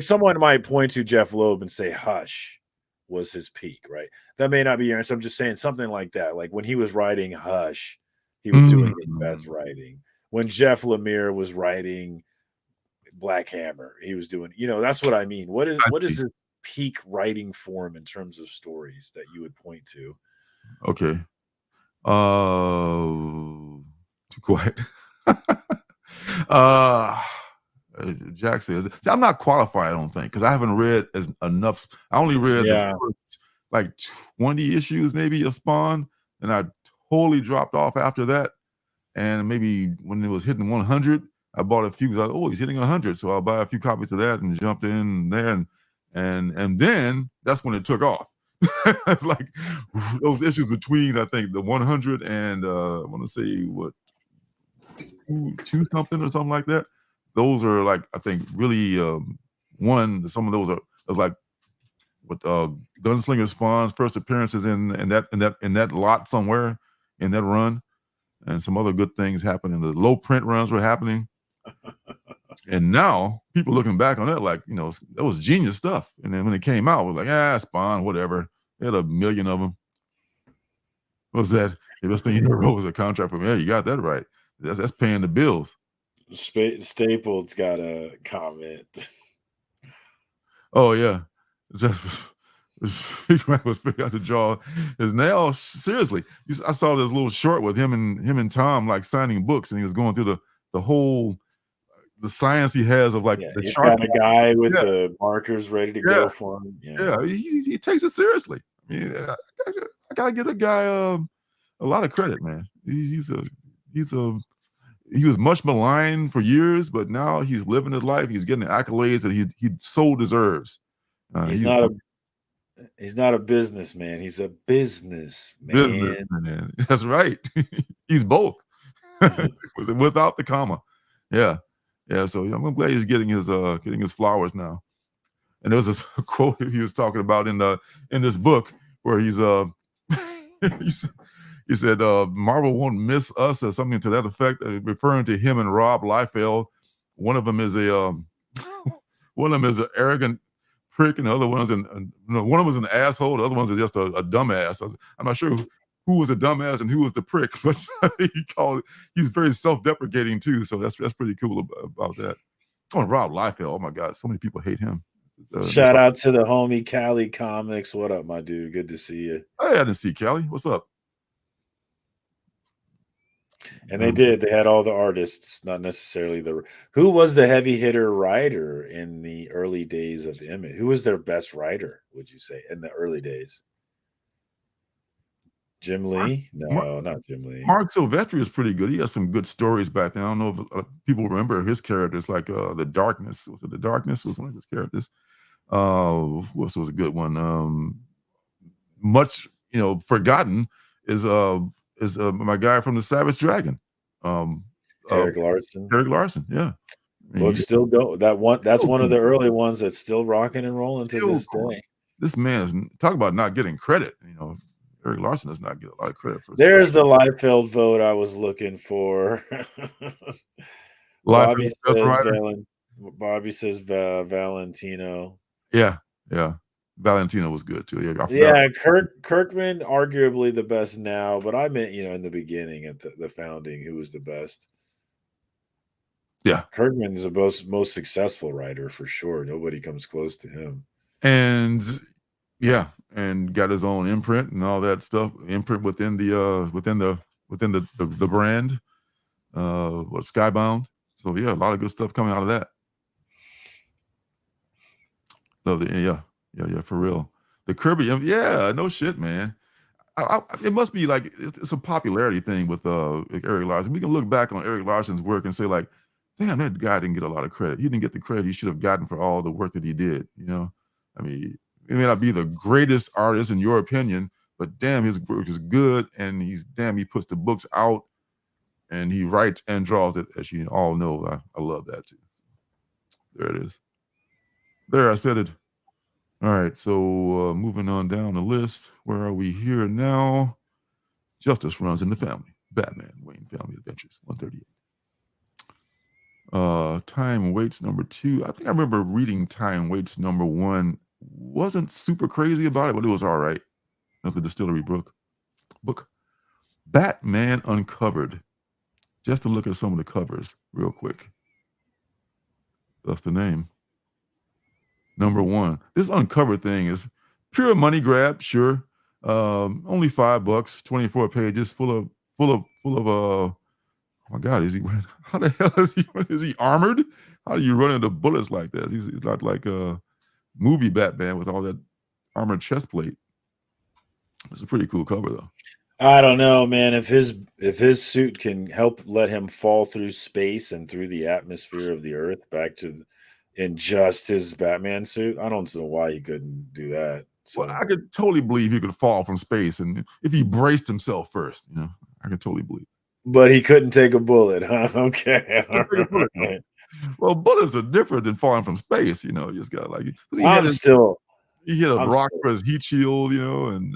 Speaker 1: someone might point to Jeff Loeb and say Hush was his peak, right? That may not be your answer. I'm just saying something like that. Like when he was writing Hush, he was doing his best writing. When Jeff Lemire was writing Black Hammer, he was doing, that's what I mean. What is his peak writing form in terms of stories that you would point to?
Speaker 2: Okay. Too quiet. Jack says, see, I'm not qualified, I don't think, because I haven't read enough. I only read the first like 20 issues maybe of Spawn, and I totally dropped off after that. And maybe when it was hitting 100, I bought a few because I was, he's hitting 100, so I'll buy a few copies of that and jumped in there, and then that's when it took off. It's like those issues between, I think, the 100 and I want to say what two something or something like that. Those are like, I think, really some of those are like what Gunslinger Spawn's first appearances in that lot somewhere in that run, and some other good things happening. The low print runs were happening. And now people looking back on that, like, that was genius stuff. And then when it came out, we're like, Spawn, whatever. They had a million of them. What was that? The best thing you ever wrote was a contract for me. Yeah, you got that right. That's paying the bills.
Speaker 1: Stapled's got a comment.
Speaker 2: Oh yeah, was speaking out the jaw. His nail. Seriously, I saw this little short with him and Tom like signing books, and he was going through the whole the science he has of like the
Speaker 1: he's
Speaker 2: chart.
Speaker 1: got a guy with the markers ready to go for him.
Speaker 2: Yeah, he takes it seriously. I mean, I gotta give the guy a lot of credit, man. He was much maligned for years, but now he's living his life. He's getting the accolades that he so deserves.
Speaker 1: He's not a businessman. He's a businessman.
Speaker 2: Businessman. That's right. He's both, without the comma. Yeah. So I'm glad he's getting his flowers now. And there was a quote he was talking about in this book where he's he said Marvel won't miss us or something to that effect, referring to him and Rob Liefeld. One of them is an arrogant prick, and the other one was an asshole. The other one's just a dumbass. I'm not sure who was a dumbass and who was the prick, but he's very self-deprecating too. So that's pretty cool about that. Oh, and Rob Liefeld. Oh my God, so many people hate him.
Speaker 1: Shout out to the homie Cali Comics. What up, my dude? Good to see you.
Speaker 2: Hey, I didn't see Cali. What's up?
Speaker 1: And they had all the artists, not necessarily who was the heavy hitter writer in the early days of Image? Who was their best writer, would you say, in the early days? Jim Lee? No, not Jim Lee.
Speaker 2: Mark Silvestri is pretty good. He has some good stories back then. I don't know if people remember his characters, like The Darkness. Was it The Darkness? Was one of his characters. What was a good one? Much forgotten is my guy from the Savage Dragon.
Speaker 1: Eric Larson.
Speaker 2: Eric Larson, yeah.
Speaker 1: Book still go. That's one of the early ones that's still rocking and rolling to this day.
Speaker 2: This man is talk about not getting credit. Eric Larson does not get a lot of credit for.
Speaker 1: There's the Liefeld vote I was looking for. Bobby says Valentino.
Speaker 2: Yeah. Valentino was good too.
Speaker 1: Yeah, Kirkman arguably the best now, but I meant in the beginning at the founding, who was the best?
Speaker 2: Yeah,
Speaker 1: Kirkman is the most successful writer for sure. Nobody comes close to him.
Speaker 2: And got his own imprint and all that stuff. Imprint within the brand. Skybound. So a lot of good stuff coming out of that. Yeah, for real. The Kirby, no shit, man. It must be like it's a popularity thing with Eric Larson. We can look back on Eric Larson's work and say like, damn, that guy didn't get a lot of credit. He didn't get the credit he should have gotten for all the work that he did. I mean, he may not be the greatest artist in your opinion, but damn, his work is good, and he puts the books out, and he writes and draws it, as you all know. I love that too. There it is. There, I said it. All right, so moving on down the list. Where are we here now? Justice Runs in the Family. Batman, Wayne Family Adventures, 138. Time Waits number 2. I think I remember reading Time Waits number 1. Wasn't super crazy about it, but it was all right. Of the Distillery book. Batman Uncovered. Just to look at some of the covers real quick. That's the name. Number 1. This Uncovered thing is pure money grab, sure. Only $5, 24 pages, full of oh my God, how the hell is he armored? How do you run into bullets like that? He's not like a movie Batman with all that armored chest plate. It's a pretty cool cover though.
Speaker 1: I don't know, man. If his suit can help let him fall through space and through the atmosphere of the Earth back to in just his Batman suit, I don't know why he couldn't do that. So
Speaker 2: Well, I could totally believe he could fall from space, and if he braced himself first, I could totally believe.
Speaker 1: But he couldn't take a bullet, huh? Okay. All
Speaker 2: Take a bullet, though.
Speaker 1: right.
Speaker 2: Well, bullets are different than falling from space. You just got like he
Speaker 1: I'm
Speaker 2: hit a rock for his heat shield, and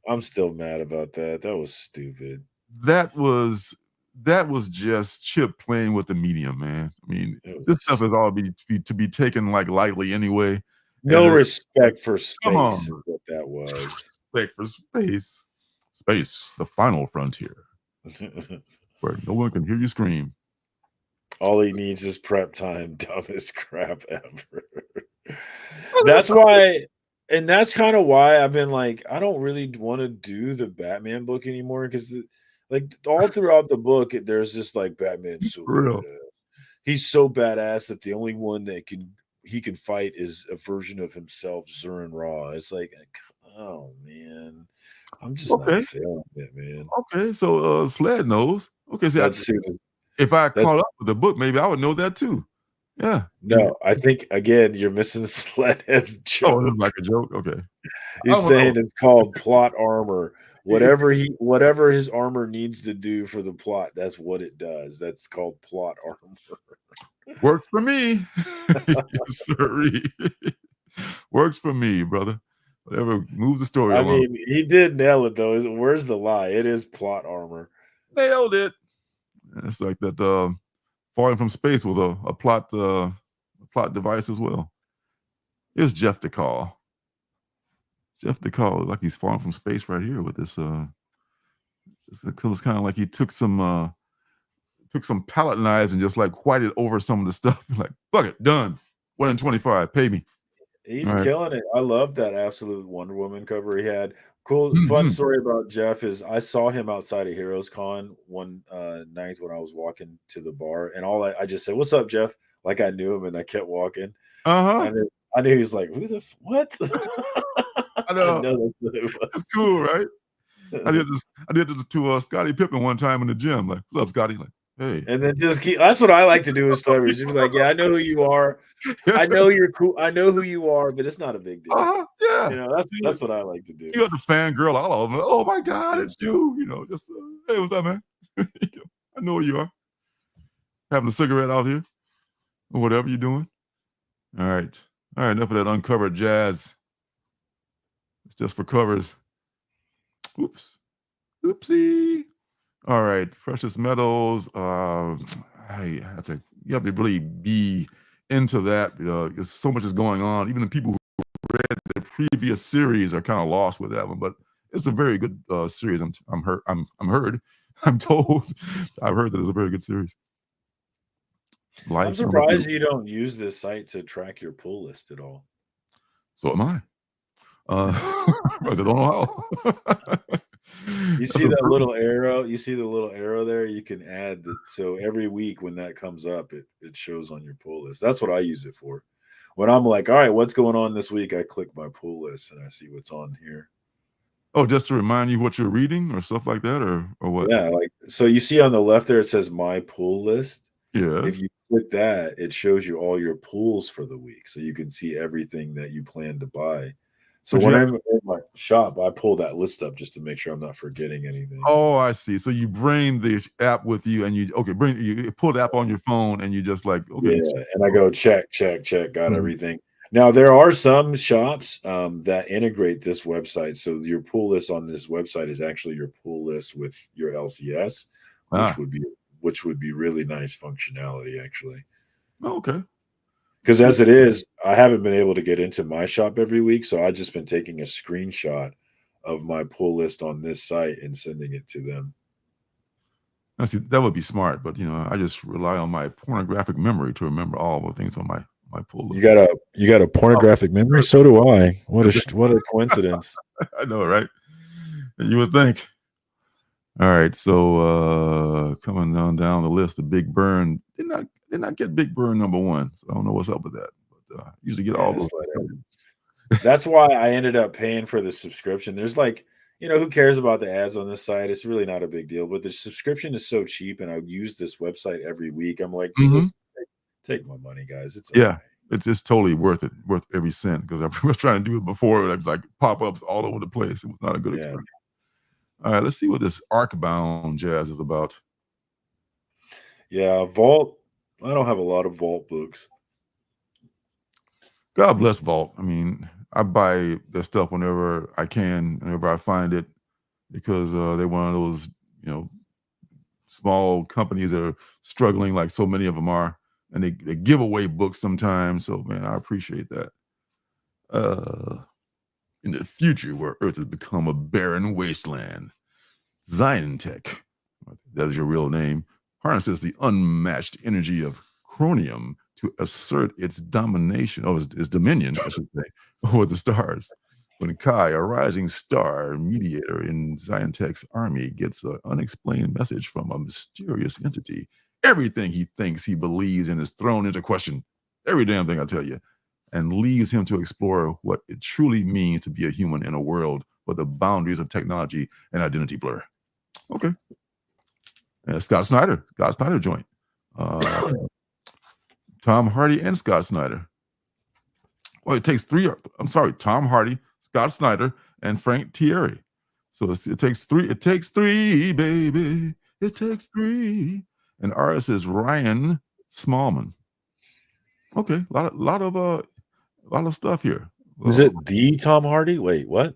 Speaker 1: I'm still mad about that. That was stupid.
Speaker 2: that was just Chip playing with the medium, man. I mean, this stuff is all to be taken like lightly anyway.
Speaker 1: No
Speaker 2: And
Speaker 1: respect for
Speaker 2: come on.
Speaker 1: space is what that was.
Speaker 2: Respect for space. Space, the final frontier, where no one can hear you scream.
Speaker 1: All he needs is prep time. Dumbest crap ever. That's why, and that's kind of why I've been like, I don't really want to do the Batman book anymore because, like, all throughout the book, there's just like Batman's so
Speaker 2: For real.
Speaker 1: badass. He's so badass that the only one that he can fight is a version of himself, Zurin Raw. It's like, oh man, I'm just not feeling it, man.
Speaker 2: Okay, so Sled knows. Okay, see, if I caught up with the book, maybe I would know that too. Yeah.
Speaker 1: No, I think again you're missing Sledhead's joke.
Speaker 2: Oh, it's like a joke. Okay.
Speaker 1: He's saying it's called plot armor. Whatever his armor needs to do for the plot, that's what it does. That's called plot armor.
Speaker 2: Works for me. Sorry. Works for me, brother. Whatever moves the story along.
Speaker 1: I mean, he did nail it though. Where's the lie? It is plot armor.
Speaker 2: Nailed it. It's like that falling from space with a plot device as well. Here's Jeff DeCall. Jeff DeCall, like he's falling from space right here with this. It was kind of like he took some palette knives and just like whited over some of the stuff. Like, fuck it, done. 1 in 25, pay me.
Speaker 1: He's killing it. I love that absolute Wonder Woman cover he had. Cool, fun story about Jeff is I saw him outside of Heroes Con one night when I was walking to the bar, and I just said, "What's up, Jeff?" Like I knew him, and I kept walking.
Speaker 2: I
Speaker 1: knew he was like, "Who the what?"
Speaker 2: I know.
Speaker 1: That's what it was.
Speaker 2: It's cool, right? I did this to Scottie Pippen one time in the gym. Like, "What's up, Scotty?" Like, hey.
Speaker 1: And then just keep. That's what I like to do with celebrities. Just be like, "Yeah, I know who you are. I know you're cool. I know who you are, but it's not a big deal."
Speaker 2: Yeah,
Speaker 1: that's what I like to do.
Speaker 2: You got the fangirl all of them. Oh my God, it's you. Just hey, what's up, man? I know who you are. Having a cigarette out here, or whatever you're doing. All right. Enough of that uncovered jazz. It's just for covers. Oops. Oopsie. All right, precious metals. You have to really be into that because so much is going on. Even the people who read the previous series are kind of lost with that one, but it's a very good series. I'm told. I've heard that it's a very good series.
Speaker 1: I'm surprised you don't use this site to track your pull list at all.
Speaker 2: So am I. I don't know how.
Speaker 1: You see that little arrow? You see the little arrow there? You can add that. So every week when that comes up, it shows on your pull list. That's what I use it for. When I'm like, all right, what's going on this week? I click my pull list and I see what's on here.
Speaker 2: Oh, just to remind you what you're reading or stuff like that, or what?
Speaker 1: Yeah, so you see on the left there, it says my pull list.
Speaker 2: Yeah.
Speaker 1: If you click that, it shows you all your pulls for the week. So you can see everything that you plan to buy. So when I'm in my shop, I pull that list up just to make sure I'm not forgetting anything.
Speaker 2: Oh, I see. So you bring the app with you, and you pull the app on your phone, and you just like
Speaker 1: and I go check, got everything. Now there are some shops that integrate this website, so your pull list on this website is actually your pull list with your LCS, which would be really nice functionality actually.
Speaker 2: Oh, okay.
Speaker 1: Because as it is, I haven't been able to get into my shop every week, so I've just been taking a screenshot of my pull list on this site and sending it to them.
Speaker 2: Now, see, that would be smart, but I just rely on my pornographic memory to remember all the things on my pull list.
Speaker 1: You got a pornographic memory? So do I. What a coincidence.
Speaker 2: I know, right? You would think. All right, so coming down the list, the Big Burn did not get Big Burn #1, so I don't know what's up with that. But usually get all those.
Speaker 1: That's why I ended up paying for the subscription. There's who cares about the ads on this site? It's really not a big deal, but the subscription is so cheap, and I use this website every week. I'm like, just take my money, guys. It's okay.
Speaker 2: it's totally worth it, worth every cent, because I was trying to do it before. It was like pop-ups all over the place. It was not a good experience. All right, let's see what this Arcbound jazz is about.
Speaker 1: Yeah, Vault. I don't have a lot of Vault books.
Speaker 2: God bless Vault. I mean, I buy their stuff whenever I can, whenever I find it, because they're one of those, small companies that are struggling, like so many of them are, and they give away books sometimes. So, man, I appreciate that. In the future, where Earth has become a barren wasteland, Ziontech, that is your real name, harnesses the unmatched energy of chromium to assert its domination, or its dominion, I should say, over the stars. When Kai, a rising star mediator in Ziontech's army, gets an unexplained message from a mysterious entity, everything he thinks he believes in is thrown into question. Every damn thing, I tell you. And leaves him to explore what it truly means to be a human in a world where the boundaries of technology and identity blur. Okay. Scott Snyder joint. Tom Hardy and Scott Snyder. Well, it takes three. I'm sorry, Tom Hardy, Scott Snyder, and Frank Thierry. So it takes three. It takes three, baby. It takes three. And artist is Ryan Smallman. Okay, a lot of stuff here.
Speaker 1: Is it the Tom Hardy? Wait, what?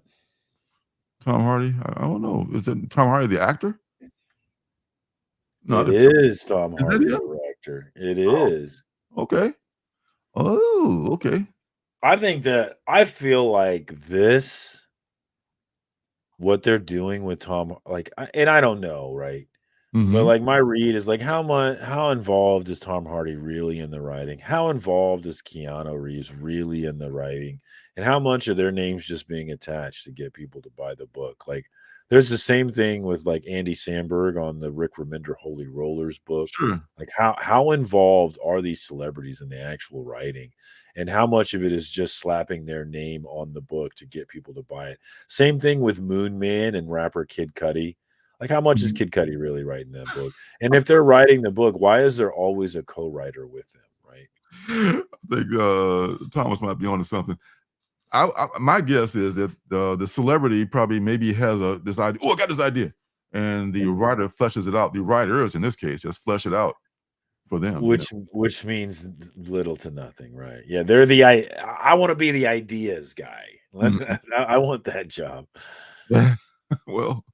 Speaker 2: Tom Hardy? I don't know. Is it Tom Hardy the actor?
Speaker 1: No, it is Tom Hardy
Speaker 2: the
Speaker 1: actor. It is.
Speaker 2: Okay. Oh, okay.
Speaker 1: I feel like what they're doing with Tom, and I don't know, right? But like my read is like, how involved is Tom Hardy really in the writing? How involved is Keanu Reeves really in the writing? And how much are their names just being attached to get people to buy the book? Like, there's the same thing with like Andy Samberg on the Rick Remender Holy Rollers book.
Speaker 2: Sure.
Speaker 1: Like, how involved are these celebrities in the actual writing? And how much of it is just slapping their name on the book to get people to buy it? Same thing with Moon Man and rapper Kid Cudi. Like, how much is Kid Cudi really writing that book? And if they're writing the book, why is there always a co-writer with them, right?
Speaker 2: I think Thomas might be onto something. My guess is that the celebrity probably maybe has this idea. Oh, I got this idea. And the writer fleshes it out. The writers, in this case, just flesh it out for them.
Speaker 1: Which means little to nothing, right? Yeah, they're I want to be the ideas guy. I want that job.
Speaker 2: Well,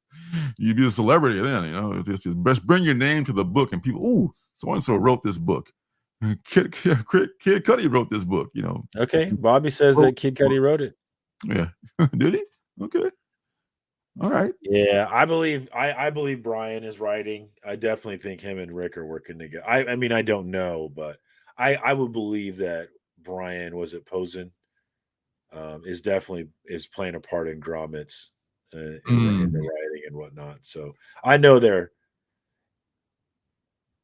Speaker 2: you be a celebrity then, just best bring your name to the book and people, ooh, so-and-so wrote this book. Kid Cudi wrote this book,
Speaker 1: Okay, Bobby says that Kid Cudi wrote it.
Speaker 2: Yeah. Did he? Okay. All right.
Speaker 1: Yeah, I believe Brian is writing. I definitely think him and Rick are working together. I mean, I don't know, but I would believe that Brian, was it Posen, is playing a part in Gromit's in the writing and whatnot. So I know they're.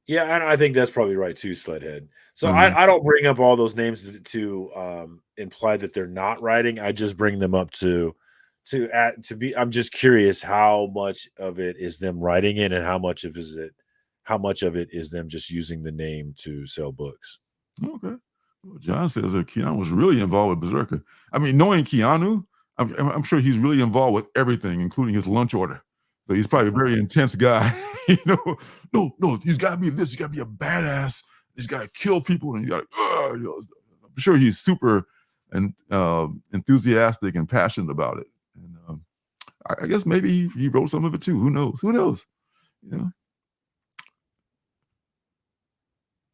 Speaker 1: Yeah, and I think that's probably right too, Sledhead. So I don't bring up all those names to imply that they're not writing. I just bring them up to be. I'm just curious how much of it is them writing it, and how much of it is them just using the name to sell books.
Speaker 2: Okay. Well, John says that Keanu was really involved with Berserker. I mean, knowing Keanu, I'm sure he's really involved with everything, including his lunch order. So he's probably a very intense guy. No, he's got to be this. He's got to be a badass. He's got to kill people, and I'm sure he's super and enthusiastic and passionate about it. And I guess maybe he wrote some of it too. Who knows?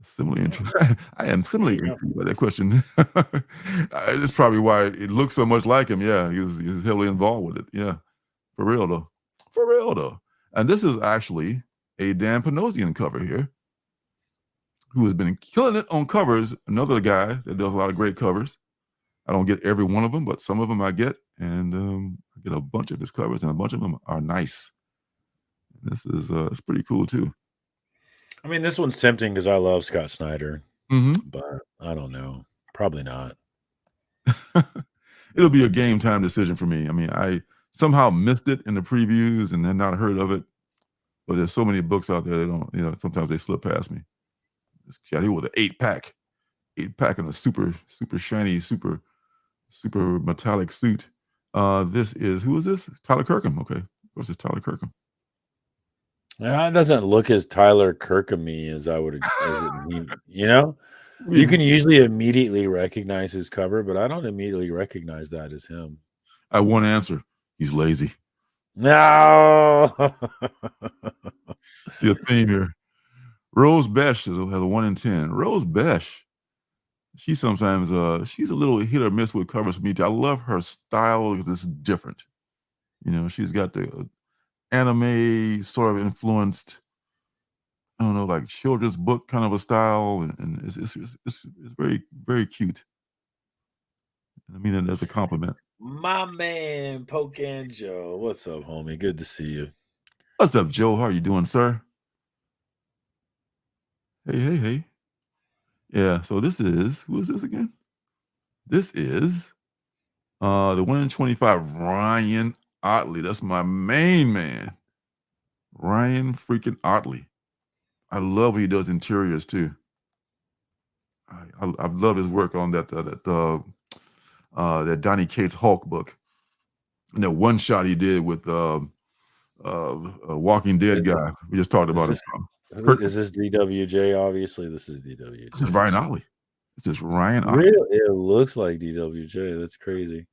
Speaker 2: Similarly interested. I am similarly intrigued by that question. That's probably why it looks so much like him. Yeah, he was heavily involved with it. Yeah, for real though. And this is actually a Dan Panosian cover here, who has been killing it on covers. Another guy that does a lot of great covers. I don't get every one of them, but some of them I get, and I get a bunch of his covers, and a bunch of them are nice. This is it's pretty cool too.
Speaker 1: I mean, this one's tempting because I love Scott Snyder, but I don't know. Probably not.
Speaker 2: It'll be a game time decision for me. I mean, I somehow missed it in the previews and then not heard of it. But there's so many books out there, they don't, sometimes they slip past me. This cat here with an 8-pack. 8-pack in a super shiny, super metallic suit. This is, who is this? Tyler Kirkham. Okay, what's this? Tyler Kirkham.
Speaker 1: Yeah, it doesn't look as Tyler Kirkham-y as I would as it mean, you know? You can usually immediately recognize his cover, but I don't immediately recognize that as him.
Speaker 2: I have one answer. He's lazy.
Speaker 1: No.
Speaker 2: See a theme here. Rose Besh has a 1 in 10. Rose Besh, she sometimes she's a little hit or miss with covers for me too. I love her style because it's different. You know, she's got the anime sort of influenced, I don't know, like children's book kind of a style, and it's very, very cute. I mean that as a compliment.
Speaker 1: My man, Pocan Joe. What's up, homie? Good to see you.
Speaker 2: What's up, Joe? How are you doing, sir? Hey. Yeah, so this is, who is this again? This is the 1 in 25, Ryan Otley. That's my main man. Ryan freaking Otley. I love when he does interiors too. I love his work on that Donny Cates Hulk book. And that one shot he did with a Walking Dead guy. We just talked about it.
Speaker 1: Is this DWJ? Obviously, this is DWJ.
Speaker 2: This is Ryan Otley. This is Ryan Otley.
Speaker 1: Really? It looks like DWJ. That's crazy.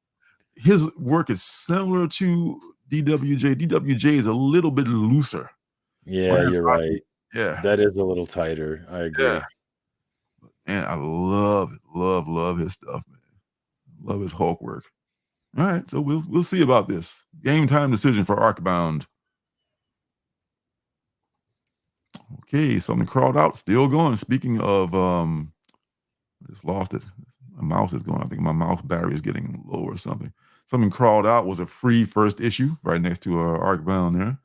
Speaker 2: His work is similar to DWJ. DWJ is a little bit looser.
Speaker 1: Yeah,
Speaker 2: Ryan
Speaker 1: you're
Speaker 2: Otley,
Speaker 1: right.
Speaker 2: Yeah.
Speaker 1: That is a little tighter. I agree.
Speaker 2: Yeah. And I love his stuff, man. Love his Hulk work. All right, so we'll see about this. Game time decision for Arcbound. Okay, something crawled out, still going. Speaking of, I just lost it. My mouse is going. I think my mouse battery is getting low or something. Something crawled out was a free first issue right next to Arcbound there.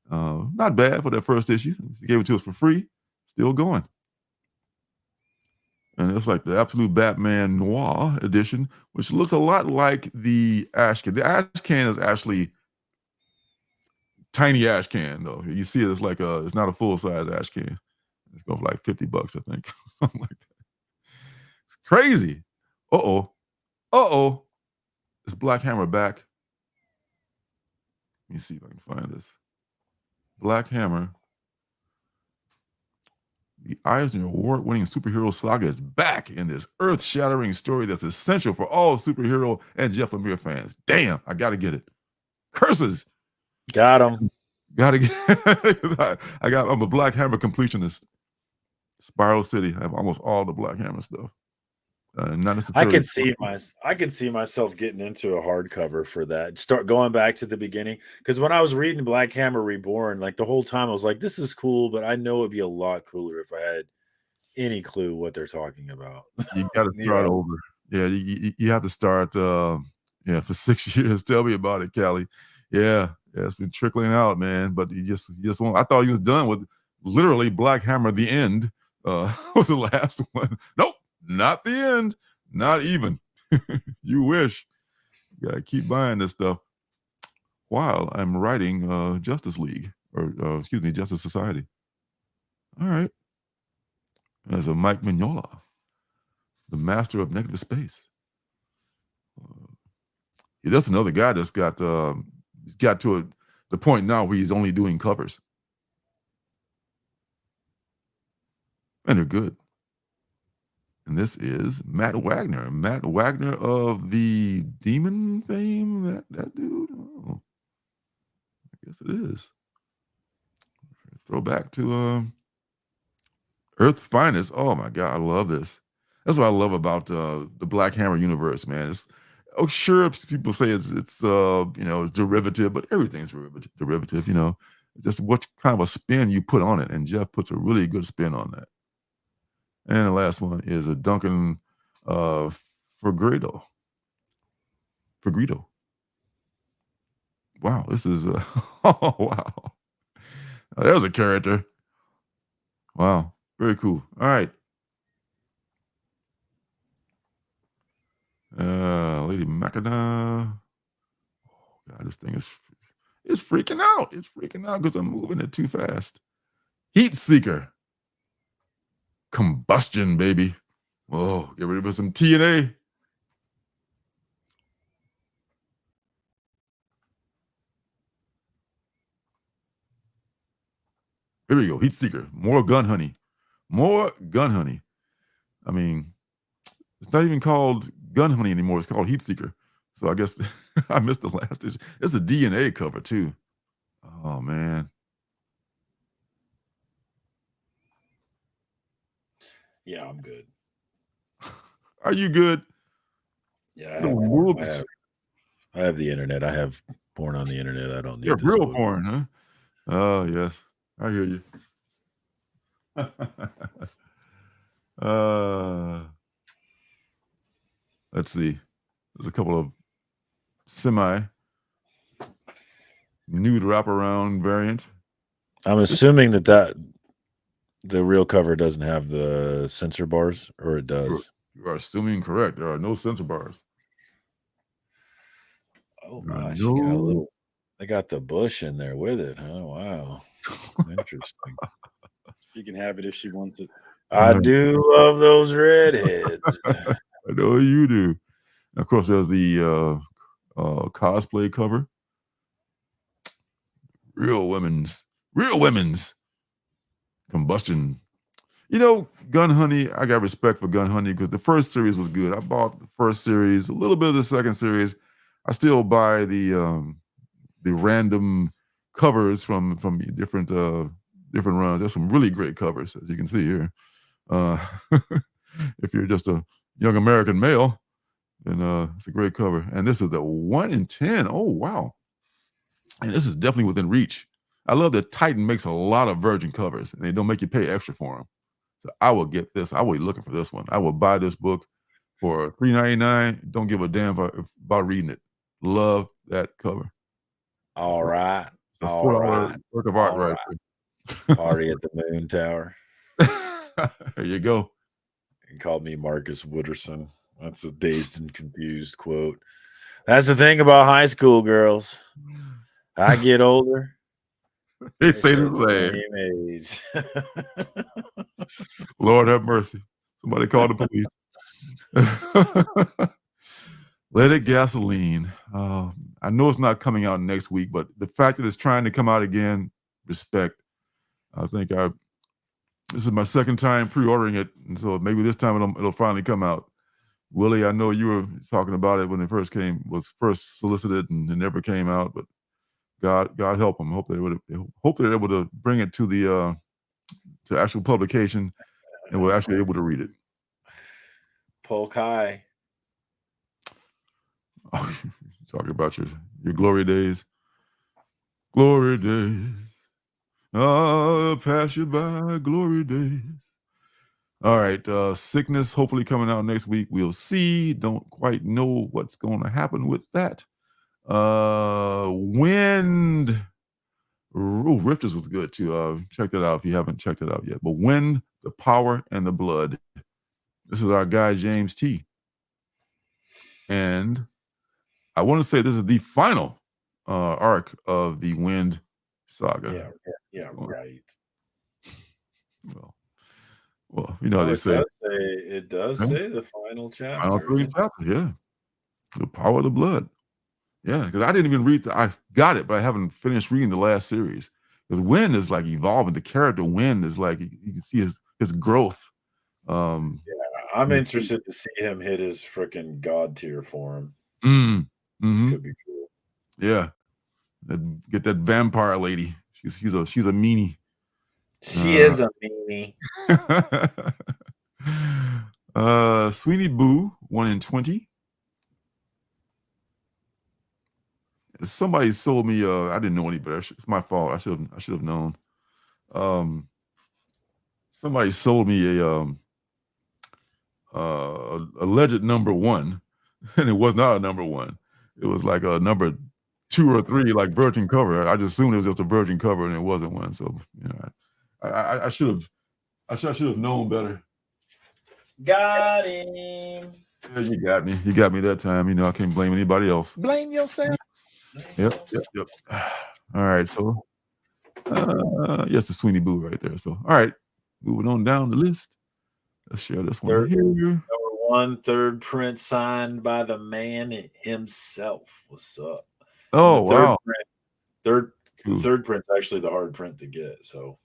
Speaker 2: Not bad for that first issue. He gave it to us for free. Still going. And it's like the Absolute Batman Noir edition, which looks a lot like the ash can. The ash can is actually tiny ash can, though. You see it, it's like it's not a full-size ash can. It's going for like $50, I think. Something like that. It's crazy. Uh-oh. Is Black Hammer back? Let me see if I can find this. Black Hammer. The Eisner Award-winning superhero saga is back in this earth-shattering story that's essential for all superhero and Jeff Lemire fans. Damn, I gotta get it. Curses.
Speaker 1: Got him.
Speaker 2: Gotta get I'm a Black Hammer completionist. Spiral City. I have almost all the Black Hammer stuff. Not necessarily.
Speaker 1: I can see myself getting into a hardcover for that. Start going back to the beginning, because when I was reading Black Hammer Reborn, like the whole time I was like, "This is cool," but I know it'd be a lot cooler if I had any clue what they're talking about.
Speaker 2: You got to start over. Yeah, you have to start. For 6 years. Tell me about it, Callie. Yeah, it's been trickling out, man. But you just won't. I thought he was done with literally Black Hammer. The end was the last one. Nope. Not the end. Not even. You wish. You gotta keep buying this stuff while I'm writing Justice League, or Justice Society. All right. There's a Mike Mignola, the master of negative space. That's another guy that's got to the point now where he's only doing covers. And they're good. And this is Matt Wagner. Matt Wagner of the Demon fame. That dude? Oh, I guess it is. Throwback to Earth's Finest. Oh my God, I love this. That's what I love about the Black Hammer universe, man. Sure, people say it's derivative, but everything's derivative, Just what kind of a spin you put on it. And Jeff puts a really good spin on that. And the last one is a Duncan Fegredo. Wow, this is oh wow. There's a character. Wow, very cool. All right. Lady Macadam. Oh God, this thing is freaking out. It's freaking out because I'm moving it too fast. Heat Seeker. Combustion, baby. Oh, get rid of some TNA. Here we go. Heat Seeker. More gun honey. More gun honey. I mean, it's not even called gun honey anymore. It's called Heat Seeker. So I guess I missed the last issue. It's a DNA cover too. Oh man.
Speaker 1: Yeah, I'm good.
Speaker 2: Are you good?
Speaker 1: Yeah, I have the internet. I have porn on the internet. I don't need
Speaker 2: You're
Speaker 1: this
Speaker 2: real
Speaker 1: book.
Speaker 2: porn, huh? Oh yes, I hear you. Let's see. There's a couple of semi nude wraparound variant.
Speaker 1: I'm assuming that the real cover doesn't have the censor bars, or it does.
Speaker 2: You are assuming correct. There are no censor bars.
Speaker 1: Oh gosh, you got a little. They got the bush in there with it, huh? Wow, interesting. She can have it if she wants it. I do love those redheads.
Speaker 2: I know you do. And of course, there's the cosplay cover. Real women's combustion. You know, Gun Honey, I got respect for Gun Honey because the first series was good. I bought the first series, a little bit of the second series. I still buy the random covers from different runs. There's some really great covers, as you can see here. If you're just a young American male, then it's a great cover. And this is the 1 in 10. Oh wow! And this is definitely within reach. I love that Titan makes a lot of virgin covers, and they don't make you pay extra for them. So I will get this. I will be looking for this one. I will buy this book for $3.99. Don't give a damn about reading it. Love that cover.
Speaker 1: All right.
Speaker 2: It's a $4 work of art right
Speaker 1: there. Party at the Moon Tower.
Speaker 2: There you go.
Speaker 1: He called me Marcus Wooderson. That's a dazed and confused quote. That's the thing about high school girls. I get older.
Speaker 2: They say the same. Lord have mercy. Somebody call the police. Let It Gasoline. I know it's not coming out next week, but the fact that it's trying to come out again, respect. I think this is my second time pre-ordering it, and so maybe this time it'll finally come out. Willie, I know you were talking about it when it was first solicited and it never came out, but God help them. Hope they're able to bring it to the to actual publication, and we're actually able to read it.
Speaker 1: Polk High.
Speaker 2: Oh, talking about your glory days. Glory days. I'll pass you by, glory days. All right, Sickness hopefully coming out next week. We'll see. Don't quite know what's going to happen with that. Wind. Ooh, Rifters was good too. Check that out if you haven't checked it out yet. But Wind, the Power, and the Blood. This is our guy James T. And I want to say this is the final arc of the Wind saga.
Speaker 1: Yeah, right.
Speaker 2: Well, you know how they say.
Speaker 1: It does say the final chapter.
Speaker 2: Final 3 chapter, yeah. The Power of the Blood. Yeah, because I didn't even read I got it, but I haven't finished reading the last series. Because Wind is like evolving. The character Wind is like, you can see his growth.
Speaker 1: Yeah, I'm interested to see him hit his freaking God tier form.
Speaker 2: Mm-hmm.
Speaker 1: Could be cool.
Speaker 2: Yeah. Get that vampire lady. She's a meanie.
Speaker 1: She is a meanie.
Speaker 2: Sweeney Boo, 1 in 20. Somebody sold me. I didn't know any better. It's my fault. I should have known. Somebody sold me a alleged number 1, and it was not a number 1. It was like a number 2 or 3, like virgin cover. I just assumed it was just a virgin cover, and it wasn't one. So you know, I should have known better.
Speaker 1: Got him.
Speaker 2: Yeah, you got me. You got me that time. You know, I can't blame anybody else.
Speaker 4: Blame yourself.
Speaker 2: Yep. All right, so yes, the Sweeney Boo right there. So all right, moving on down the list. Let's share this one
Speaker 1: Third,
Speaker 2: here.
Speaker 1: number 1, third print signed by the man himself. What's up?
Speaker 2: Oh,
Speaker 1: And the third
Speaker 2: wow.
Speaker 1: print, the
Speaker 2: Cool.
Speaker 1: third print's actually the hard print to get. So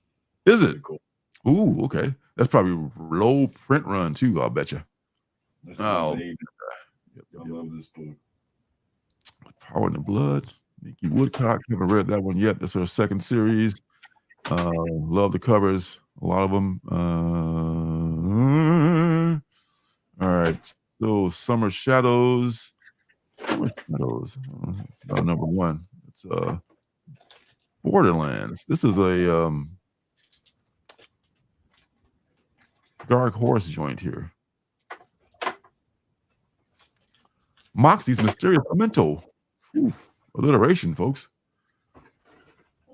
Speaker 2: Is it?
Speaker 1: cool.
Speaker 2: Ooh, okay. That's probably low print run too, I'll bet you.
Speaker 1: This is
Speaker 2: Oh,
Speaker 1: amazing. I love this book.
Speaker 2: Power in the Blood. Nikki Woodcock. Haven't read that one yet. That's our second series. Love the covers. A lot of them. All right. So Summer Shadows. Summer Shadows. It's not number 1. It's Borderlands. This is a Dark Horse joint here. Moxie's Mysterious Memento. Whew. Alliteration, folks.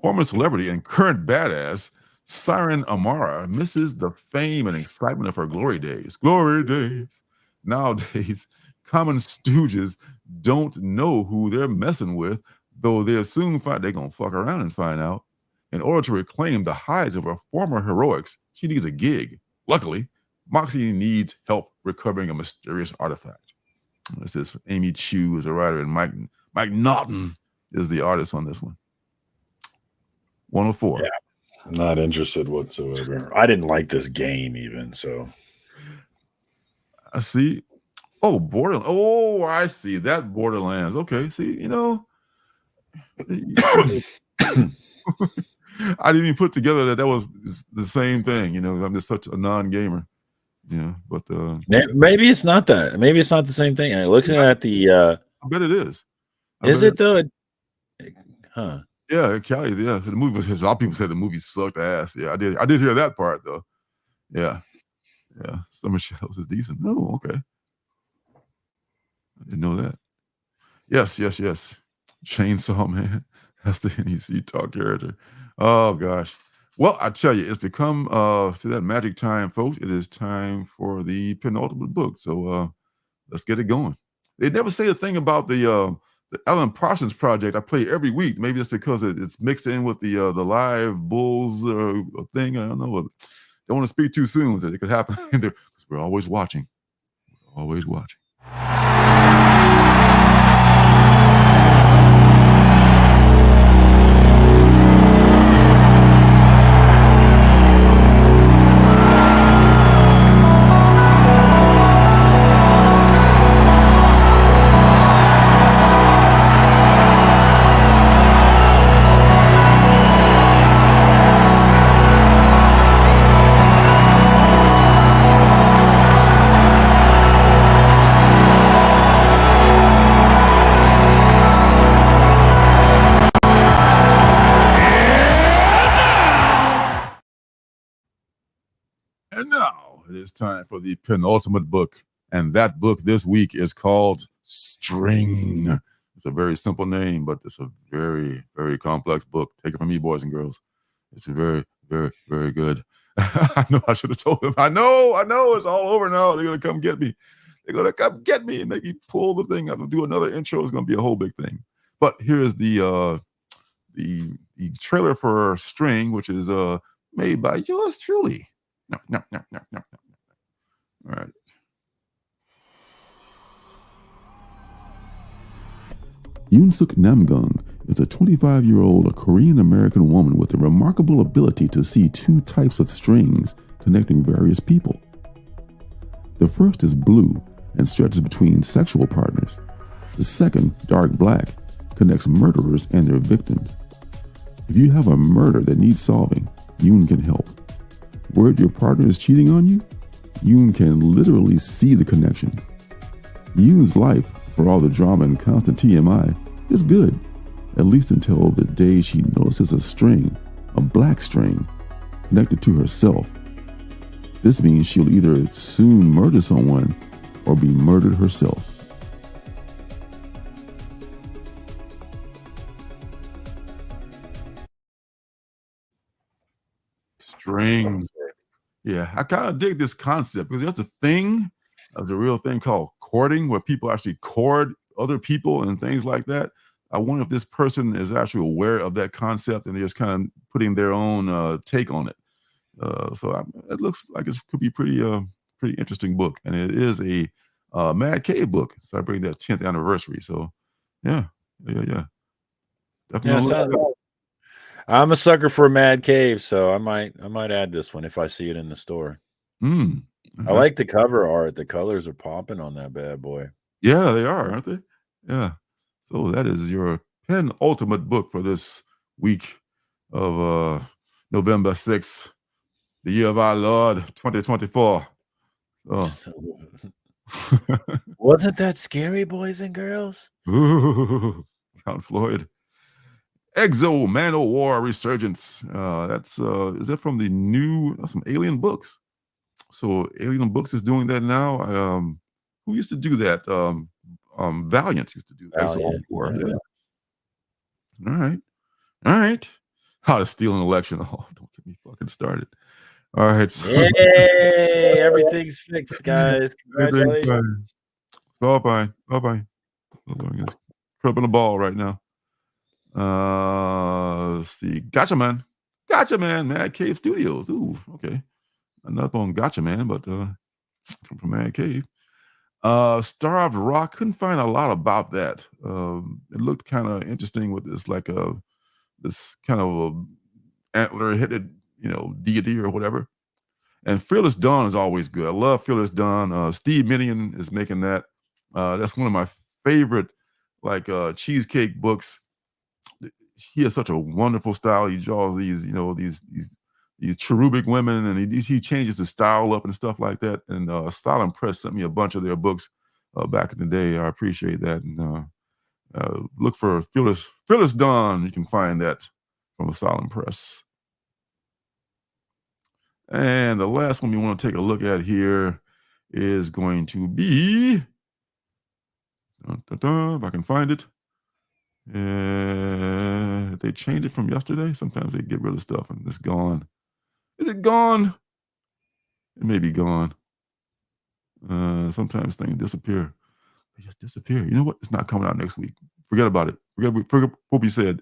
Speaker 2: Former celebrity and current badass Siren Amara misses the fame and excitement of her glory days. Glory days. Nowadays, common stooges don't know who they're messing with, though they'll soon find they're going to fuck around and find out. In order to reclaim the highs of her former heroics, she needs a gig. Luckily, Moxie needs help recovering a mysterious artifact. This is Amy Chu is a writer, and Mike Naughton is the artist on this one. 104.
Speaker 1: Yeah, I'm not interested whatsoever. I didn't like this game even, so.
Speaker 2: I see. Oh, Borderlands. Oh, I see. That Borderlands. Okay, see, you know. I didn't even put together that was the same thing, you know. I'm just such a non-gamer, you know, but
Speaker 1: maybe it's not that. Maybe it's not the same thing. Looking at the
Speaker 2: I bet it is.
Speaker 1: Is it though? Huh.
Speaker 2: Yeah, Callie, yeah. So the movie was, a lot of people said the movie sucked ass. Yeah, I did hear that part though. Yeah. Yeah. Summer Shadows is decent. No, okay. I didn't know that. Yes. Chainsaw Man. That's the NEC talk character. Oh gosh. Well, I tell you, it's become to that magic time, folks. It is time for the penultimate book. So let's get it going. They never say a thing about the Alan Parsons project I play every week. Maybe it's because it's mixed in with the live Bulls thing. I don't know. Don't want to speak too soon, so it could happen in there because we're always watching. We're always watching. And now it is time for the penultimate book. And that book this week is called String. It's a very simple name, but it's a very, very complex book. Take it from me, boys and girls. It's very, very, very good. I know I should have told them. I know it's all over now. They're going to come get me. They're going to come get me and maybe pull the thing out and do another intro. It's going to be a whole big thing. But here's the trailer for String, which is made by yours truly. No. All right. Yoon-suk Namgung is a 25-year-old Korean-American woman with a remarkable ability to see two types of strings connecting various people. The first is blue and stretches between sexual partners. The second, dark black, connects murderers and their victims. If you have a murder that needs solving, Yoon can help. Worried your partner is cheating on you? Yoon can literally see the connections. Yoon's life, for all the drama and constant TMI, is good, at least until the day she notices a string, a black string, connected to herself. This means she'll either soon murder someone or be murdered herself. Strings. Yeah, I kind of dig this concept because there's a thing, there's a real thing called courting where people actually court other people and things like that. I wonder if this person is actually aware of that concept and they're just kind of putting their own take on it. So it looks like it could be pretty pretty interesting book, and it is a Mad Cave book celebrating that 10th anniversary. So, yeah.
Speaker 1: Yeah,
Speaker 2: Definitely.
Speaker 1: I'm a sucker for a Mad Cave, so I might add this one if I see it in the store. I like the cover art. The colors are popping on that bad boy.
Speaker 2: Yeah, they are, aren't they? Yeah. So that is your penultimate book for this week of November 6th, the year of our Lord 2024. So.
Speaker 1: Wasn't that scary, boys and girls?
Speaker 2: Ooh, Count Floyd. Exo Man-O-War Resurgence. That's is that from the new some Alien Books? So Alien Books is doing that now. Who used to do that? Valiant used to do that.
Speaker 1: Valiant,
Speaker 2: War.
Speaker 1: yeah.
Speaker 2: All right. How to steal an election? Oh, don't get me fucking started. All right. So
Speaker 1: Yay! Everything's fixed, guys. Congratulations.
Speaker 2: It's all fine. It's clipping the ball right now. Let's see. Gotcha Man, Mad Cave Studios. Ooh, okay. I'm not up on Gotcha Man, but come from Mad Cave. Starved Rock. Couldn't find a lot about that. It looked kind of interesting with this this kind of a antler-headed, deity or whatever. And Fearless Dawn is always good. I love Fearless Dawn. Steve Minion is making that. That's one of my favorite, cheesecake books. He has such a wonderful style. He draws these cherubic women, and he changes the style up and stuff like that. And Silent Press sent me a bunch of their books back in the day. I appreciate that. And look for Fearless Dawn. You can find that from the Silent Press. And the last one we want to take a look at here is going to be, if I can find it. They changed it from yesterday. Sometimes they get rid of stuff and it's gone. Is it gone? It may be gone. Sometimes things disappear. They just disappear. You know what? It's not coming out next week. Forget about it. Forget what we said.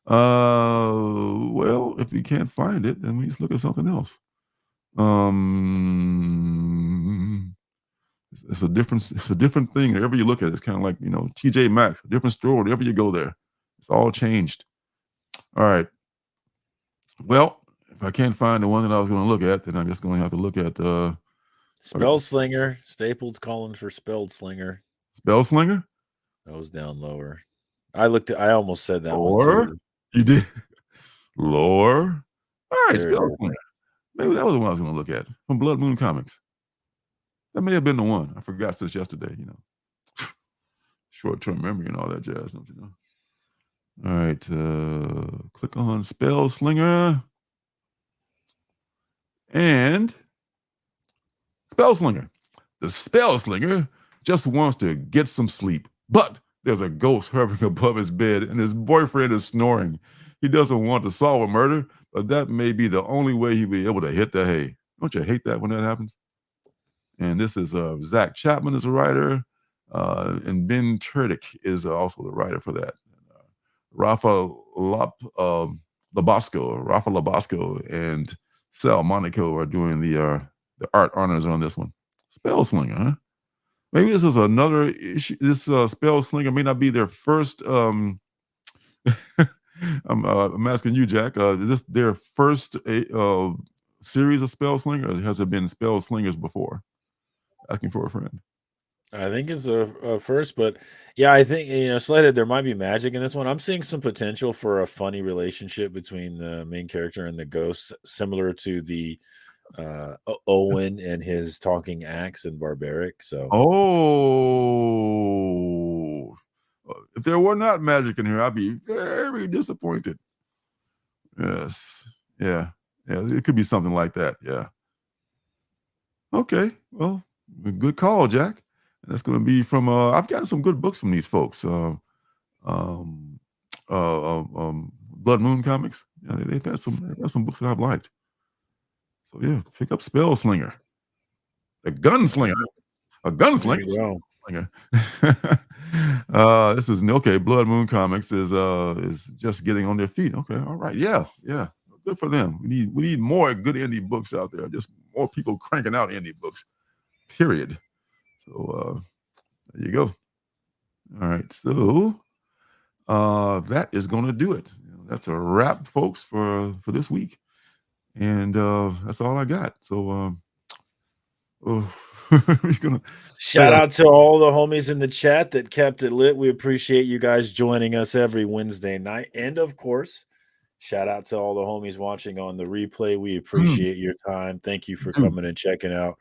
Speaker 2: Well, if we can't find it, then we just look at something else. It's a different thing. Wherever you look at it, it's kind of like, TJ Maxx, a different store, wherever you go there. It's all changed. All right. Well, if I can't find the one that I was going to look at, then I'm just going to have to look at
Speaker 1: Spell Slinger. Stapled's calling for Spelled Slinger.
Speaker 2: Spell Slinger?
Speaker 1: That was down lower. I almost said that
Speaker 2: Lore?
Speaker 1: one too.
Speaker 2: You did? Lore? All right,
Speaker 1: There
Speaker 2: Spell Slinger. Maybe that was the one I was going to look at from Blood Moon Comics. That may have been the one. I forgot since yesterday, Short-term memory and all that jazz, don't you know? All right, click on Spell Slinger. And Spell Slinger. The Spell Slinger just wants to get some sleep, but there's a ghost hovering above his bed and his boyfriend is snoring. He doesn't want to solve a murder, but that may be the only way he'll be able to hit the hay. Don't you hate that when that happens? And this is Zach Chapman is a writer, and Ben Turdick is also the writer for that. Rafa Labasco and Sal Monaco are doing the art honors on this one. Spell Slinger, huh? Maybe this is another issue. This Spell Slinger may not be their first. I'm asking you, Jack. Is this their first series of Spell Slinger, or has it been Spell Slingers before? Asking for a friend.
Speaker 1: I think it's a first, but yeah, I think Slated, there might be magic in this one. I'm seeing some potential for a funny relationship between the main character and the ghost, similar to the Owen and his talking axe in Barbaric. So,
Speaker 2: if there were not magic in here, I'd be very disappointed. Yes, yeah, it could be something like that. Yeah. Okay, well, good call, Jack. And that's going to be from. I've gotten some good books from these folks. Blood Moon Comics. Yeah, they've had some books that I've liked. So yeah, pick up Spell Slinger, a gunslinger, Slinger. This is okay. Blood Moon Comics is just getting on their feet. Okay, all right, yeah, good for them. We need more good indie books out there. Just more people cranking out indie books. period. So there you go. All right. So that is going to do it. That's a wrap, folks, for this week. And that's all I got. So we're gonna
Speaker 1: Shout out to all the homies in the chat that kept it lit. We appreciate you guys joining us every Wednesday night. And of course, shout out to all the homies watching on the replay. We appreciate your time. Thank you for coming and checking out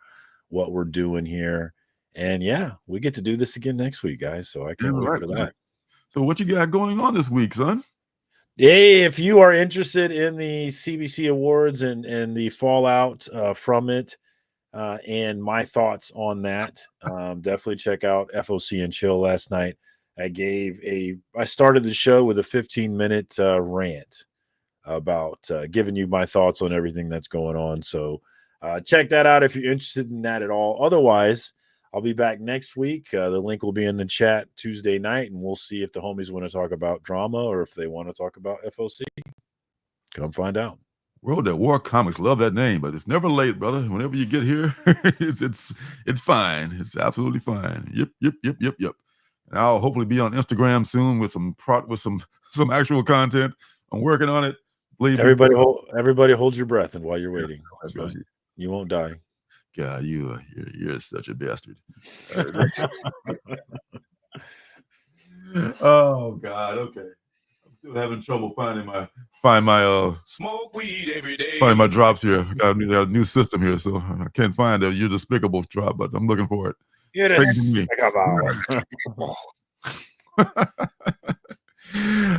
Speaker 1: what we're doing here. And yeah, we get to do this again next week, guys. So I can't wait for that.
Speaker 2: So what you got going on this week, son?
Speaker 1: Hey, if you are interested in the CBC Awards and the fallout from it, and my thoughts on that, definitely check out FOC and Chill last night. I started the show with a 15-minute rant about giving you my thoughts on everything that's going on. So check that out if you're interested in that at all. Otherwise, I'll be back next week. The link will be in the chat Tuesday night, and we'll see if the homies want to talk about drama or if they want to talk about FOC. Come find out.
Speaker 2: World at War Comics, love that name, but it's never late, brother. Whenever you get here, it's fine. It's absolutely fine. Yep. And I'll hopefully be on Instagram soon with some actual content. I'm working on it. Believe
Speaker 1: everybody hold your breath, and while you're waiting, you won't die.
Speaker 2: God, you're such a bastard. Oh God, okay. I'm still having trouble finding my
Speaker 5: smoke weed every day.
Speaker 2: Finding my drops here. I got a new system here, so I can't find a You're Despicable drop, but I'm looking for it.
Speaker 1: You're despicable.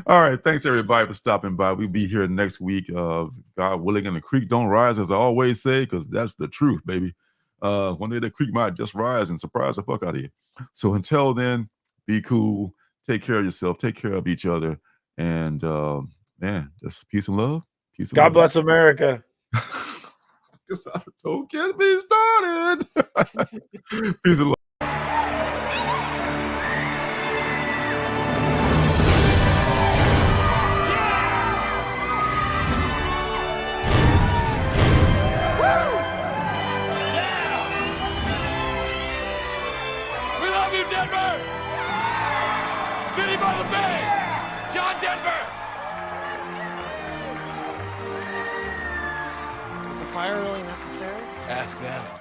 Speaker 2: All right, thanks everybody for stopping by. We'll be here next week. God willing, and the creek don't rise, as I always say, because that's the truth, baby. One day the creek might just rise and surprise the fuck out of you. So until then, be cool. Take care of yourself. Take care of each other. And man, just peace and love. Peace. And
Speaker 1: God
Speaker 2: love.
Speaker 1: bless America.
Speaker 2: Don't get me started. Peace and love.
Speaker 5: Denver! City by the Bay! John Denver!
Speaker 6: Is a fire really necessary?
Speaker 5: Ask them.